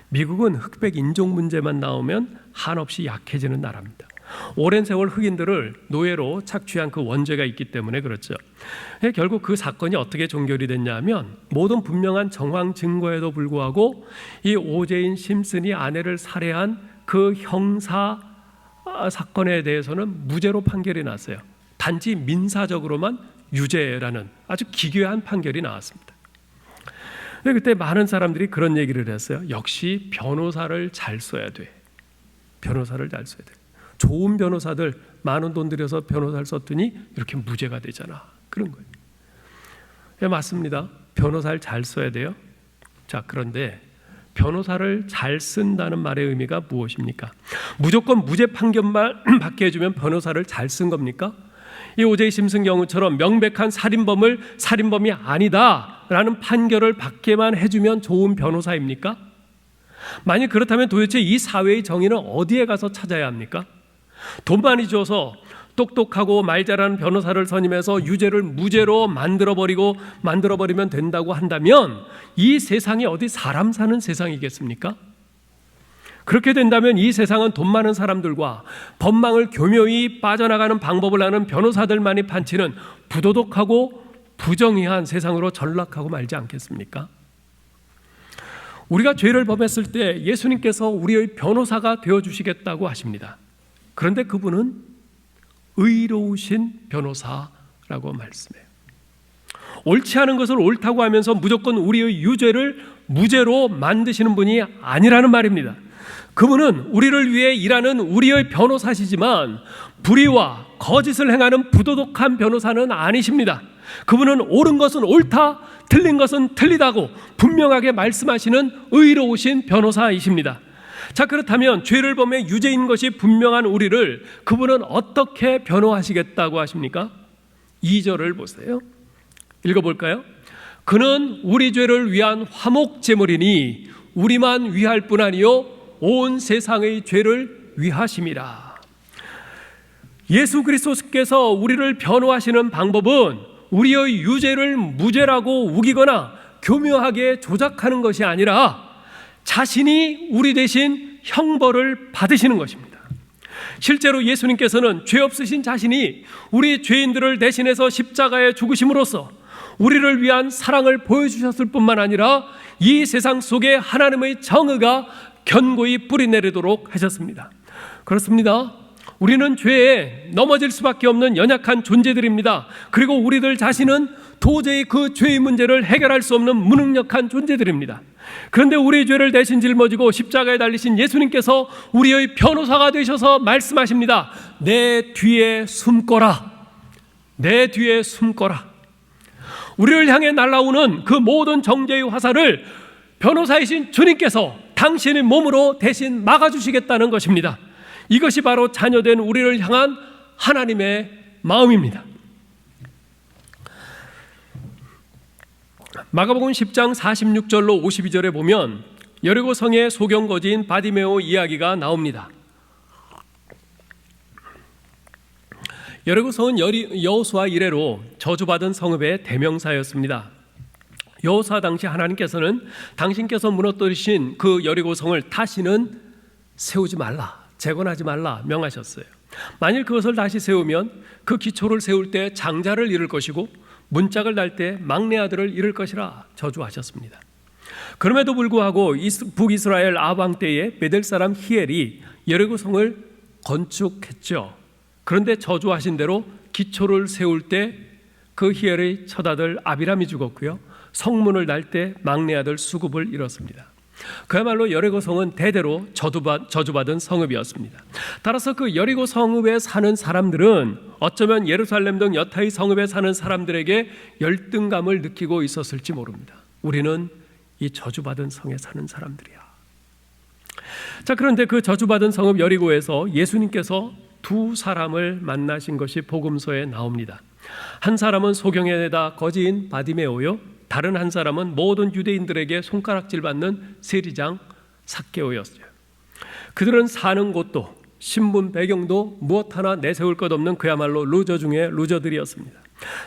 미국은 흑백 인종 문제만 나오면 한없이 약해지는 나라입니다. 오랜 세월 흑인들을 노예로 착취한 그 원죄가 있기 때문에 그렇죠. 결국 그 사건이 어떻게 종결이 됐냐 하면 모든 분명한 정황 증거에도 불구하고 이 오제인 심슨이 아내를 살해한 그 형사 사건에 대해서는 무죄로 판결이 났어요. 단지 민사적으로만 유죄라는 아주 기괴한 판결이 나왔습니다. 그때 많은 사람들이 그런 얘기를 했어요. 역시 변호사를 잘 써야 돼. 변호사를 잘 써야 돼. 좋은 변호사들 많은 돈 들여서 변호사를 썼더니 이렇게 무죄가 되잖아. 그런 거예요. 네, 맞습니다. 변호사를 잘 써야 돼요. 자, 그런데 변호사를 잘 쓴다는 말의 의미가 무엇입니까? 무조건 무죄 판결만 받게 해주면 변호사를 잘 쓴 겁니까? 이 오제이 심슨 경우처럼 명백한 살인범을 살인범이 아니다라는 판결을 받게만 해주면 좋은 변호사입니까? 만약 그렇다면 도대체 이 사회의 정의는 어디에 가서 찾아야 합니까? 돈 많이 줘서 똑똑하고 말 잘하는 변호사를 선임해서 유죄를 무죄로 만들어버리면 된다고 한다면 이 세상이 어디 사람 사는 세상이겠습니까? 그렇게 된다면 이 세상은 돈 많은 사람들과 법망을 교묘히 빠져나가는 방법을 아는 변호사들만이 판치는 부도덕하고 부정의한 세상으로 전락하고 말지 않겠습니까? 우리가 죄를 범했을 때 예수님께서 우리의 변호사가 되어주시겠다고 하십니다. 그런데 그분은 의로우신 변호사라고 말씀해요. 옳지 않은 것을 옳다고 하면서 무조건 우리의 유죄를 무죄로 만드시는 분이 아니라는 말입니다. 그분은 우리를 위해 일하는 우리의 변호사시지만 불의와 거짓을 행하는 부도덕한 변호사는 아니십니다. 그분은 옳은 것은 옳다, 틀린 것은 틀리다고 분명하게 말씀하시는 의로우신 변호사이십니다. 자, 그렇다면 죄를 범해 유죄인 것이 분명한 우리를 그분은 어떻게 변호하시겠다고 하십니까? 2절을 보세요. 읽어볼까요? 그는 우리 죄를 위한 화목 제물이니 우리만 위할 뿐 아니요 온 세상의 죄를 위하심이라. 예수 그리스도께서 우리를 변호하시는 방법은 우리의 유죄를 무죄라고 우기거나 교묘하게 조작하는 것이 아니라 자신이 우리 대신 형벌을 받으시는 것입니다. 실제로 예수님께서는 죄 없으신 자신이 우리 죄인들을 대신해서 십자가에 죽으심으로써 우리를 위한 사랑을 보여주셨을 뿐만 아니라 이 세상 속에 하나님의 정의가 견고히 뿌리내리도록 하셨습니다. 그렇습니다. 우리는 죄에 넘어질 수밖에 없는 연약한 존재들입니다. 그리고 우리들 자신은 도저히 그 죄의 문제를 해결할 수 없는 무능력한 존재들입니다. 그런데 우리의 죄를 대신 짊어지고 십자가에 달리신 예수님께서 우리의 변호사가 되셔서 말씀하십니다. 내 뒤에 숨거라. 내 뒤에 숨거라. 우리를 향해 날아오는 그 모든 정죄의 화살을 변호사이신 주님께서 당신의 몸으로 대신 막아주시겠다는 것입니다. 이것이 바로 자녀된 우리를 향한 하나님의 마음입니다. 마가복음 10장 46절로 52절에 보면 여리고 성의 소경거지인 바디메오 이야기가 나옵니다. 여리고 성은 여호수아 이래로 저주받은 성읍의 대명사였습니다. 여호수아 당시 하나님께서는 당신께서 무너뜨리신 그 여리고 성을 다시는 세우지 말라, 재건하지 말라 명하셨어요. 만일 그것을 다시 세우면 그 기초를 세울 때 장자를 잃을 것이고 문짝을 달 때 막내 아들을 잃을 것이라 저주하셨습니다. 그럼에도 불구하고 북이스라엘 아방 때에 베델 사람 히엘이 여리고 성을 건축했죠. 그런데 저주하신 대로 기초를 세울 때 그 히엘의 첫아들 아비람이 죽었고요, 성문을 달 때 막내 아들 수굽을 잃었습니다. 그야말로 여리고 성은 대대로 저주받은 성읍이었습니다. 따라서 그 여리고 성읍에 사는 사람들은 어쩌면 예루살렘 등 여타의 성읍에 사는 사람들에게 열등감을 느끼고 있었을지 모릅니다. 우리는 이 저주받은 성에 사는 사람들이야. 자, 그런데 그 저주받은 성읍 여리고에서 예수님께서 두 사람을 만나신 것이 복음서에 나옵니다. 한 사람은 소경에다 거지인 바디메오요, 다른 한 사람은 모든 유대인들에게 손가락질 받는 세리장 삭개오였어요. 그들은 사는 곳도 신분 배경도 무엇 하나 내세울 것 없는 그야말로 루저 중에 루저들이었습니다.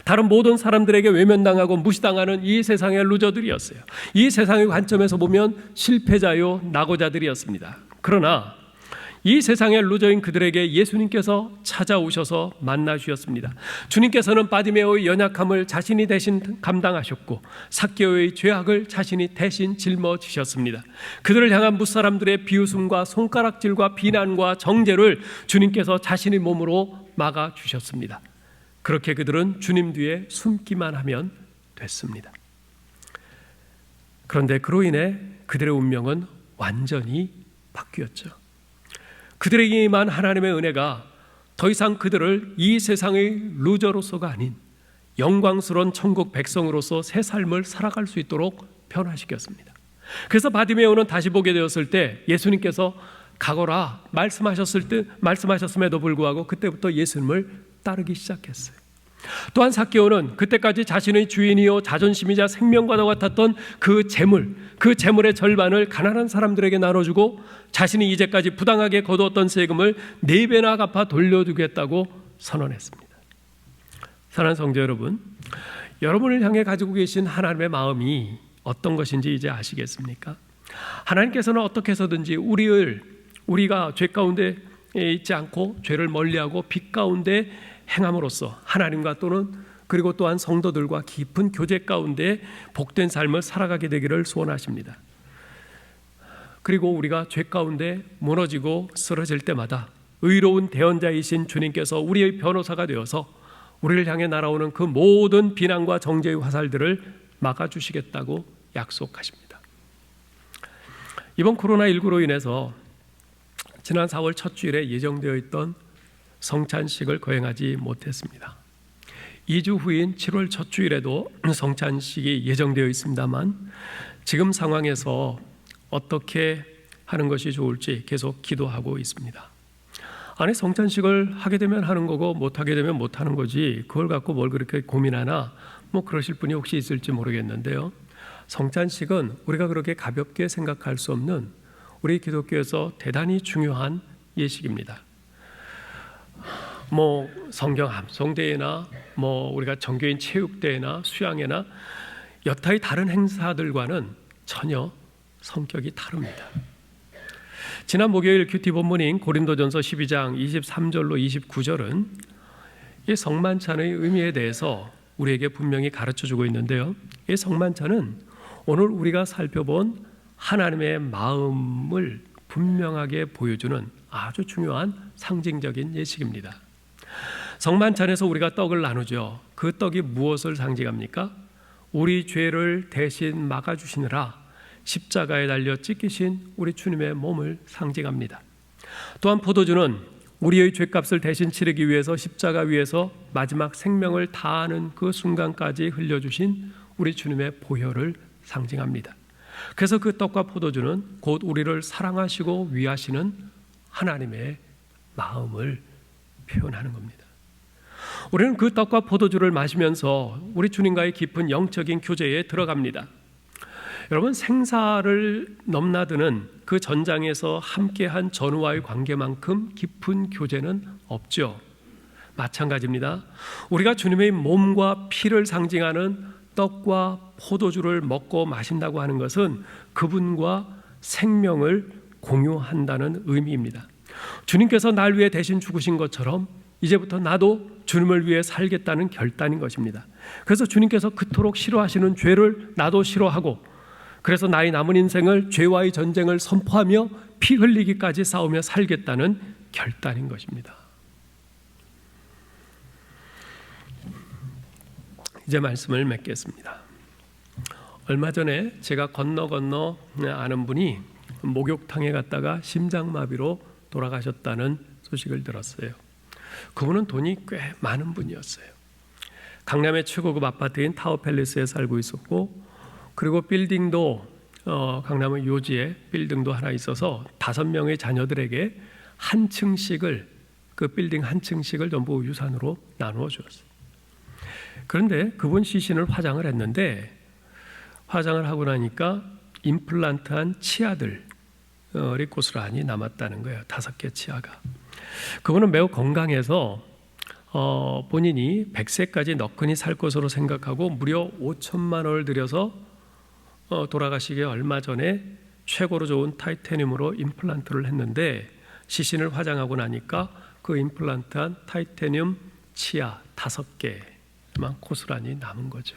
다른 모든 사람들에게 외면당하고 무시당하는 이 세상의 루저들이었어요. 이 세상의 관점에서 보면 실패자요 낙오자들이었습니다. 그러나 이 세상의 루저인 그들에게 예수님께서 찾아오셔서 만나 주셨습니다. 주님께서는 바디메오의 연약함을 자신이 대신 감당하셨고 삭개오의 죄악을 자신이 대신 짊어지셨습니다. 그들을 향한 무사람들의 비웃음과 손가락질과 비난과 정죄를 주님께서 자신의 몸으로 막아주셨습니다. 그렇게 그들은 주님 뒤에 숨기만 하면 됐습니다. 그런데 그로 인해 그들의 운명은 완전히 바뀌었죠. 그들에게 임한 하나님의 은혜가 더 이상 그들을 이 세상의 루저로서가 아닌 영광스러운 천국 백성으로서 새 삶을 살아갈 수 있도록 변화시켰습니다. 그래서 바디메오는 다시 보게 되었을 때 예수님께서 가거라 말씀하셨음에도 불구하고 그때부터 예수님을 따르기 시작했어요. 또한 삭개오는 그때까지 자신의 주인이요 자존심이자 생명과도 같았던 그 재물의 절반을 가난한 사람들에게 나눠주고 자신이 이제까지 부당하게 거두었던 세금을 4배나 갚아 돌려주겠다고 선언했습니다. 사랑하는 성도 여러분, 여러분을 향해 가지고 계신 하나님의 마음이 어떤 것인지 이제 아시겠습니까? 하나님께서는 어떻게 해서든지 우리가 죄 가운데 있지 않고 죄를 멀리하고 빛 가운데 행함으로써 하나님과 그리고 또한 성도들과 깊은 교제 가운데 복된 삶을 살아가게 되기를 소원하십니다. 그리고 우리가 죄 가운데 무너지고 쓰러질 때마다 의로운 대언자이신 주님께서 우리의 변호사가 되어서 우리를 향해 날아오는 그 모든 비난과 정죄의 화살들을 막아주시겠다고 약속하십니다. 이번 코로나19로 인해서 지난 4월 첫 주일에 예정되어 있던 성찬식을 거행하지 못했습니다. 2주 후인 7월 첫 주일에도 성찬식이 예정되어 있습니다만 지금 상황에서 어떻게 하는 것이 좋을지 계속 기도하고 있습니다. 아니, 성찬식을 하게 되면 하는 거고 못하게 되면 못하는 거지 그걸 갖고 뭘 그렇게 고민하나 그러실 분이 혹시 있을지 모르겠는데요. 성찬식은 우리가 그렇게 가볍게 생각할 수 없는 우리 기독교에서 대단히 중요한 예식입니다. 성경 암송대회나 우리가 정교인 체육대회나 수양회나 여타의 다른 행사들과는 전혀 성격이 다릅니다. 지난 목요일 큐티 본문인 고린도전서 12장 23절로 29절은 이 성만찬의 의미에 대해서 우리에게 분명히 가르쳐주고 있는데요. 이 성만찬은 오늘 우리가 살펴본 하나님의 마음을 분명하게 보여주는 아주 중요한 상징적인 예식입니다. 성만찬에서 우리가 떡을 나누죠. 그 떡이 무엇을 상징합니까? 우리 죄를 대신 막아주시느라 십자가에 달려 찢기신 우리 주님의 몸을 상징합니다. 또한 포도주는 우리의 죄값을 대신 치르기 위해서 십자가 위에서 마지막 생명을 다하는 그 순간까지 흘려주신 우리 주님의 보혈을 상징합니다. 그래서 그 떡과 포도주는 곧 우리를 사랑하시고 위하시는 하나님의 마음을 표현하는 겁니다. 우리는 그 떡과 포도주를 마시면서 우리 주님과의 깊은 영적인 교제에 들어갑니다. 여러분, 생사를 넘나드는 그 전장에서 함께한 전우와의 관계만큼 깊은 교제는 없죠. 마찬가지입니다. 우리가 주님의 몸과 피를 상징하는 떡과 포도주를 먹고 마신다고 하는 것은 그분과 생명을 공유한다는 의미입니다. 주님께서 날 위해 대신 죽으신 것처럼 이제부터 나도 주님을 위해 살겠다는 결단인 것입니다. 그래서 주님께서 그토록 싫어하시는 죄를 나도 싫어하고, 그래서 나의 남은 인생을 죄와의 전쟁을 선포하며 피 흘리기까지 싸우며 살겠다는 결단인 것입니다. 이제 말씀을 맺겠습니다. 얼마 전에 제가 건너 아는 분이 목욕탕에 갔다가 심장마비로 돌아가셨다는 소식을 들었어요. 그분은 돈이 꽤 많은 분이었어요. 강남의 최고급 아파트인 타워팰리스에 살고 있었고, 그리고 빌딩도 강남의 요지에 빌딩도 하나 있어서 5명의 자녀들에게 한 층씩을, 그 빌딩 한 층씩을 전부 유산으로 나누어 주었어요. 그런데 그분 시신을 화장을 했는데, 화장을 하고 나니까 임플란트한 치아들이 고스란히 남았다는 거예요. 5개 치아가. 그분은 매우 건강해서 본인이 100세까지 너끈히 살 것으로 생각하고 무려 5천만 원을 들여서 돌아가시기 얼마 전에 최고로 좋은 타이타늄으로 임플란트를 했는데, 시신을 화장하고 나니까 그 임플란트한 타이타늄 치아 5개만 고스란히 남은 거죠.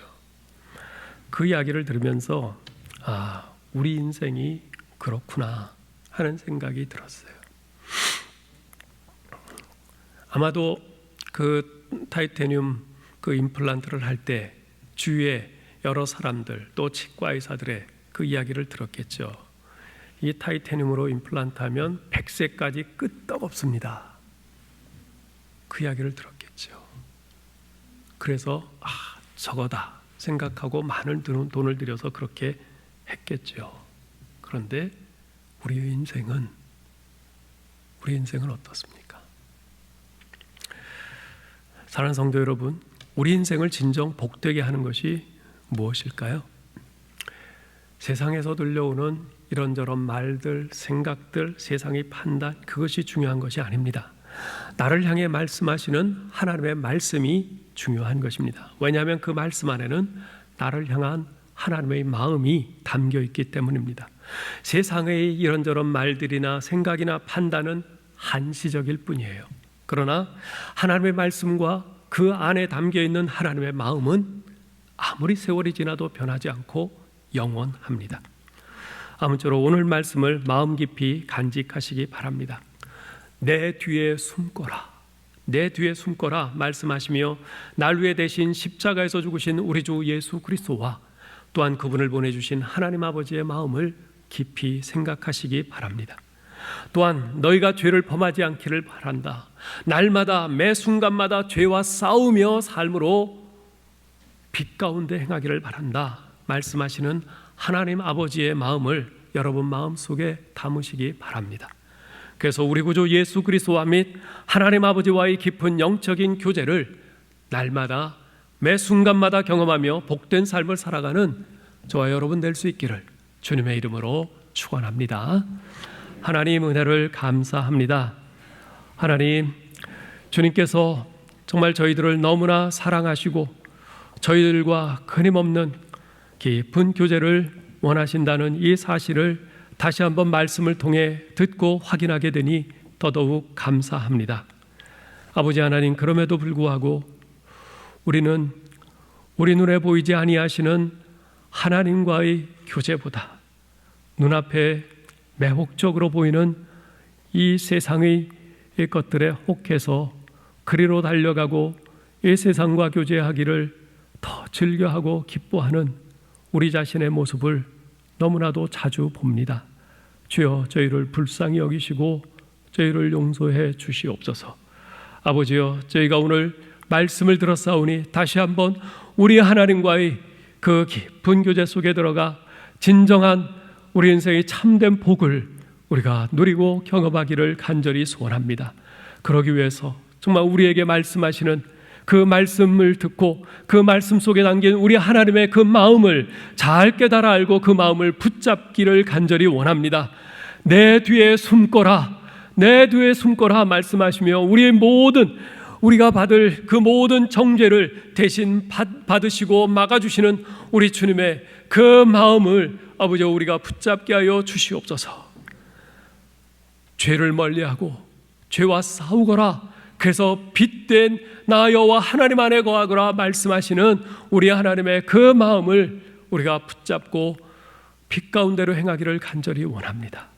그 이야기를 들으면서 우리 인생이 그렇구나 하는 생각이 들었어요. 아마도 그 타이타늄 그 임플란트를 할 때 주위에 여러 사람들 또 치과 의사들의 그 이야기를 들었겠죠. 이 타이타늄으로 임플란트하면 100세까지 끄떡없습니다. 그 이야기를 들었겠죠. 그래서 저거다 생각하고 많은 돈을 들여서 그렇게 했겠죠. 그런데 우리의 인생은 어떻습니까? 사랑하는 성도 여러분, 우리 인생을 진정 복되게 하는 것이 무엇일까요? 세상에서 들려오는 이런저런 말들, 생각들, 세상의 판단, 그것이 중요한 것이 아닙니다. 나를 향해 말씀하시는 하나님의 말씀이 중요한 것입니다. 왜냐하면 그 말씀 안에는 나를 향한 하나님의 마음이 담겨 있기 때문입니다. 세상의 이런저런 말들이나 생각이나 판단은 한시적일 뿐이에요. 그러나 하나님의 말씀과 그 안에 담겨 있는 하나님의 마음은 아무리 세월이 지나도 변하지 않고 영원합니다. 아무쪼록 오늘 말씀을 마음 깊이 간직하시기 바랍니다. 내 뒤에 숨거라, 내 뒤에 숨거라 말씀하시며, 날 위해 대신 십자가에서 죽으신 우리 주 예수 그리스도와 또한 그분을 보내주신 하나님 아버지의 마음을 깊이 생각하시기 바랍니다. 또한 너희가 죄를 범하지 않기를 바란다. 날마다 매 순간마다 죄와 싸우며 삶으로 빛 가운데 행하기를 바란다 말씀하시는 하나님 아버지의 마음을 여러분 마음속에 담으시기 바랍니다. 그래서 우리 구주 예수 그리스도와 및 하나님 아버지와의 깊은 영적인 교제를 날마다 매 순간마다 경험하며 복된 삶을 살아가는 저와 여러분 될 수 있기를 주님의 이름으로 축원합니다. 하나님 은혜를 감사합니다. 하나님, 주님께서 정말 저희들을 너무나 사랑하시고 저희들과 끊임없는 깊은 교제를 원하신다는 이 사실을 다시 한번 말씀을 통해 듣고 확인하게 되니 더더욱 감사합니다. 아버지 하나님, 그럼에도 불구하고 우리는 우리 눈에 보이지 아니하시는 하나님과의 교제보다 눈앞에 매혹적으로 보이는 이 세상의 것들에 혹해서 그리로 달려가고 이 세상과 교제하기를 더 즐겨하고 기뻐하는 우리 자신의 모습을 너무나도 자주 봅니다. 주여, 저희를 불쌍히 여기시고 저희를 용서해 주시옵소서. 아버지여, 저희가 오늘 말씀을 들었사오니 다시 한번 우리 하나님과의 그 깊은 교제 속에 들어가 진정한 우리 인생의 참된 복을 우리가 누리고 경험하기를 간절히 소원합니다. 그러기 위해서 정말 우리에게 말씀하시는 그 말씀을 듣고 그 말씀 속에 담긴 우리 하나님의 그 마음을 잘 깨달아 알고 그 마음을 붙잡기를 간절히 원합니다. 내 뒤에 숨거라, 내 뒤에 숨거라 말씀하시며 우리가 받을 그 모든 정죄를 대신 받으시고 막아주시는 우리 주님의 그 마음을 아버지 우리가 붙잡게 하여 주시옵소서. 죄를 멀리하고 죄와 싸우거라, 그래서 빛된 나 여호와 하나님 안에 거하거라 말씀하시는 우리 하나님의 그 마음을 우리가 붙잡고 빛 가운데로 행하기를 간절히 원합니다.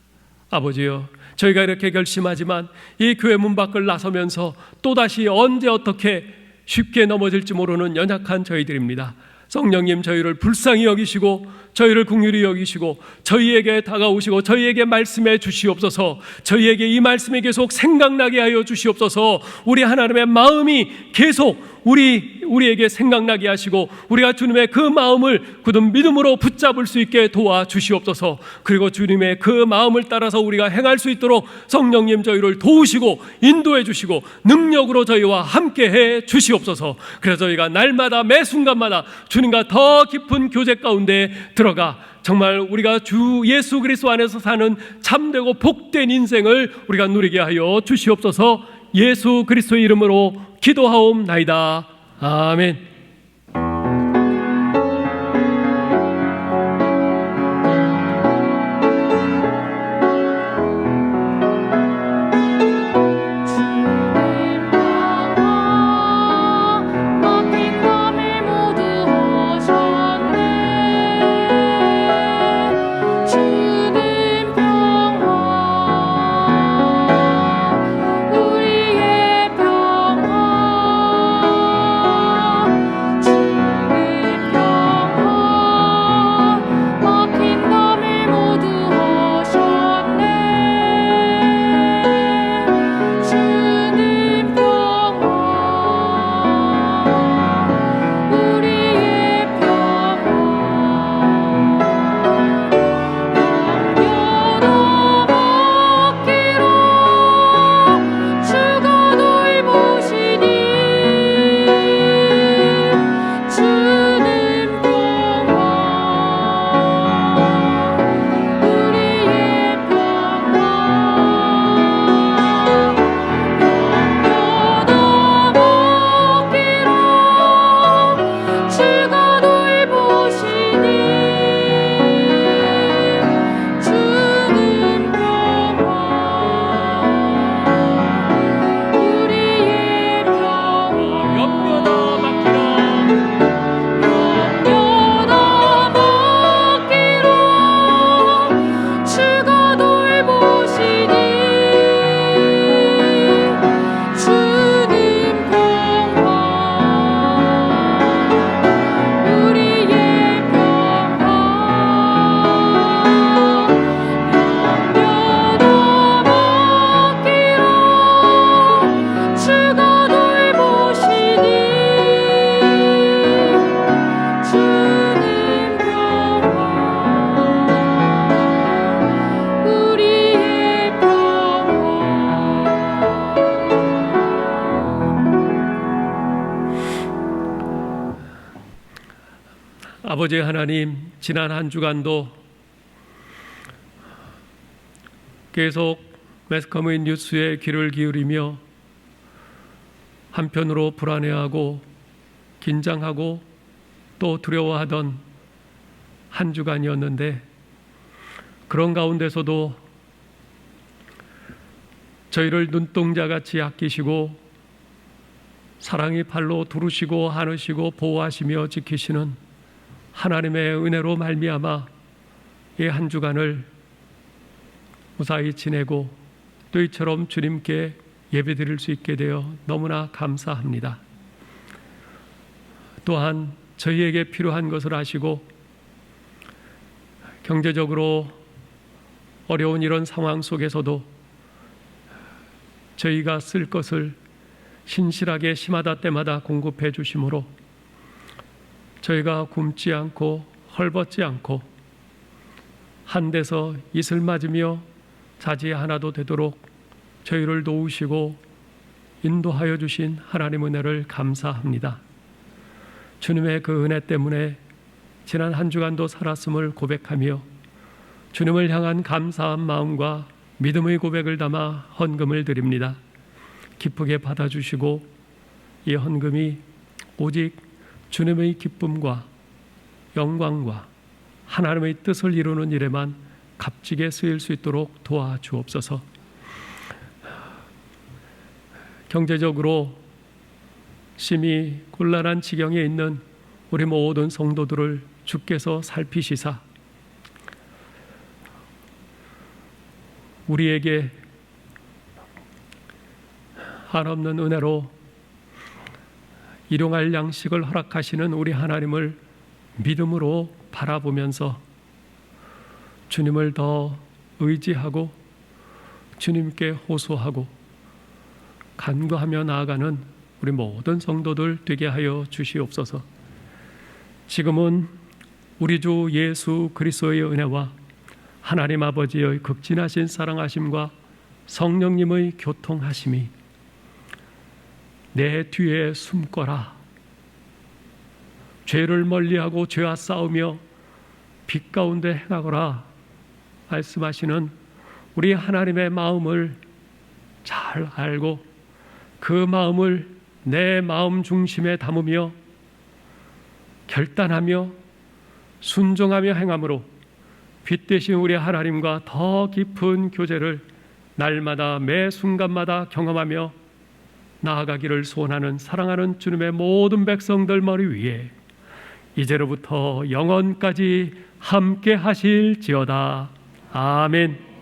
아버지여, 저희가 이렇게 결심하지만 이 교회 문 밖을 나서면서 또다시 언제 어떻게 쉽게 넘어질지 모르는 연약한 저희들입니다. 성령님, 저희를 불쌍히 여기시고 저희를 긍휼히 여기시고 저희에게 다가오시고 저희에게 말씀해 주시옵소서. 저희에게 이 말씀이 계속 생각나게 하여 주시옵소서. 우리 하나님의 마음이 계속 우리에게 생각나게 하시고 우리가 주님의 그 마음을 굳은 믿음으로 붙잡을 수 있게 도와주시옵소서. 그리고 주님의 그 마음을 따라서 우리가 행할 수 있도록 성령님 저희를 도우시고 인도해 주시고 능력으로 저희와 함께해 주시옵소서. 그래서 저희가 날마다 매 순간마다 주님과 더 깊은 교제 가운데 들어가 정말 우리가 주 예수 그리스도 안에서 사는 참되고 복된 인생을 우리가 누리게 하여 주시옵소서. 예수 그리스도의 이름으로 기도하옵나이다. 아멘. 아버지 하나님, 지난 한 주간도 계속 매스컴의 뉴스에 귀를 기울이며 한편으로 불안해하고 긴장하고 또 두려워하던 한 주간이었는데 그런 가운데서도 저희를 눈동자같이 아끼시고 사랑의 팔로 두르시고 안으시고 보호하시며 지키시는 하나님의 은혜로 말미암아 이 한 주간을 무사히 지내고 또 이처럼 주님께 예배드릴 수 있게 되어 너무나 감사합니다. 또한 저희에게 필요한 것을 아시고 경제적으로 어려운 이런 상황 속에서도 저희가 쓸 것을 신실하게 시마다 때마다 공급해 주심으로 저희가 굶지 않고 헐벗지 않고 한 데서 이슬 맞으며 자지 하나도 되도록 저희를 도우시고 인도하여 주신 하나님 은혜를 감사합니다. 주님의 그 은혜 때문에 지난 한 주간도 살았음을 고백하며 주님을 향한 감사한 마음과 믿음의 고백을 담아 헌금을 드립니다. 기쁘게 받아주시고 이 헌금이 오직 주님의 기쁨과 영광과 하나님의 뜻을 이루는 일에만 값지게 쓰일 수 있도록 도와주옵소서. 경제적으로 심히 곤란한 지경에 있는 우리 모든 성도들을 주께서 살피시사 우리에게 한없는 은혜로 일용할 양식을 허락하시는 우리 하나님을 믿음으로 바라보면서 주님을 더 의지하고 주님께 호소하고 간구하며 나아가는 우리 모든 성도들 되게 하여 주시옵소서. 지금은 우리 주 예수 그리스도의 은혜와 하나님 아버지의 극진하신 사랑하심과 성령님의 교통하심이 내 뒤에 숨거라, 죄를 멀리하고 죄와 싸우며 빛 가운데 행하거라 말씀하시는 우리 하나님의 마음을 잘 알고 그 마음을 내 마음 중심에 담으며 결단하며 순종하며 행함으로 빛 되신 우리 하나님과 더 깊은 교제를 날마다 매 순간마다 경험하며 나아가기를 소원하는 사랑하는 주님의 모든 백성들 머리 위에 이제로부터 영원까지 함께 하실지어다. 아멘.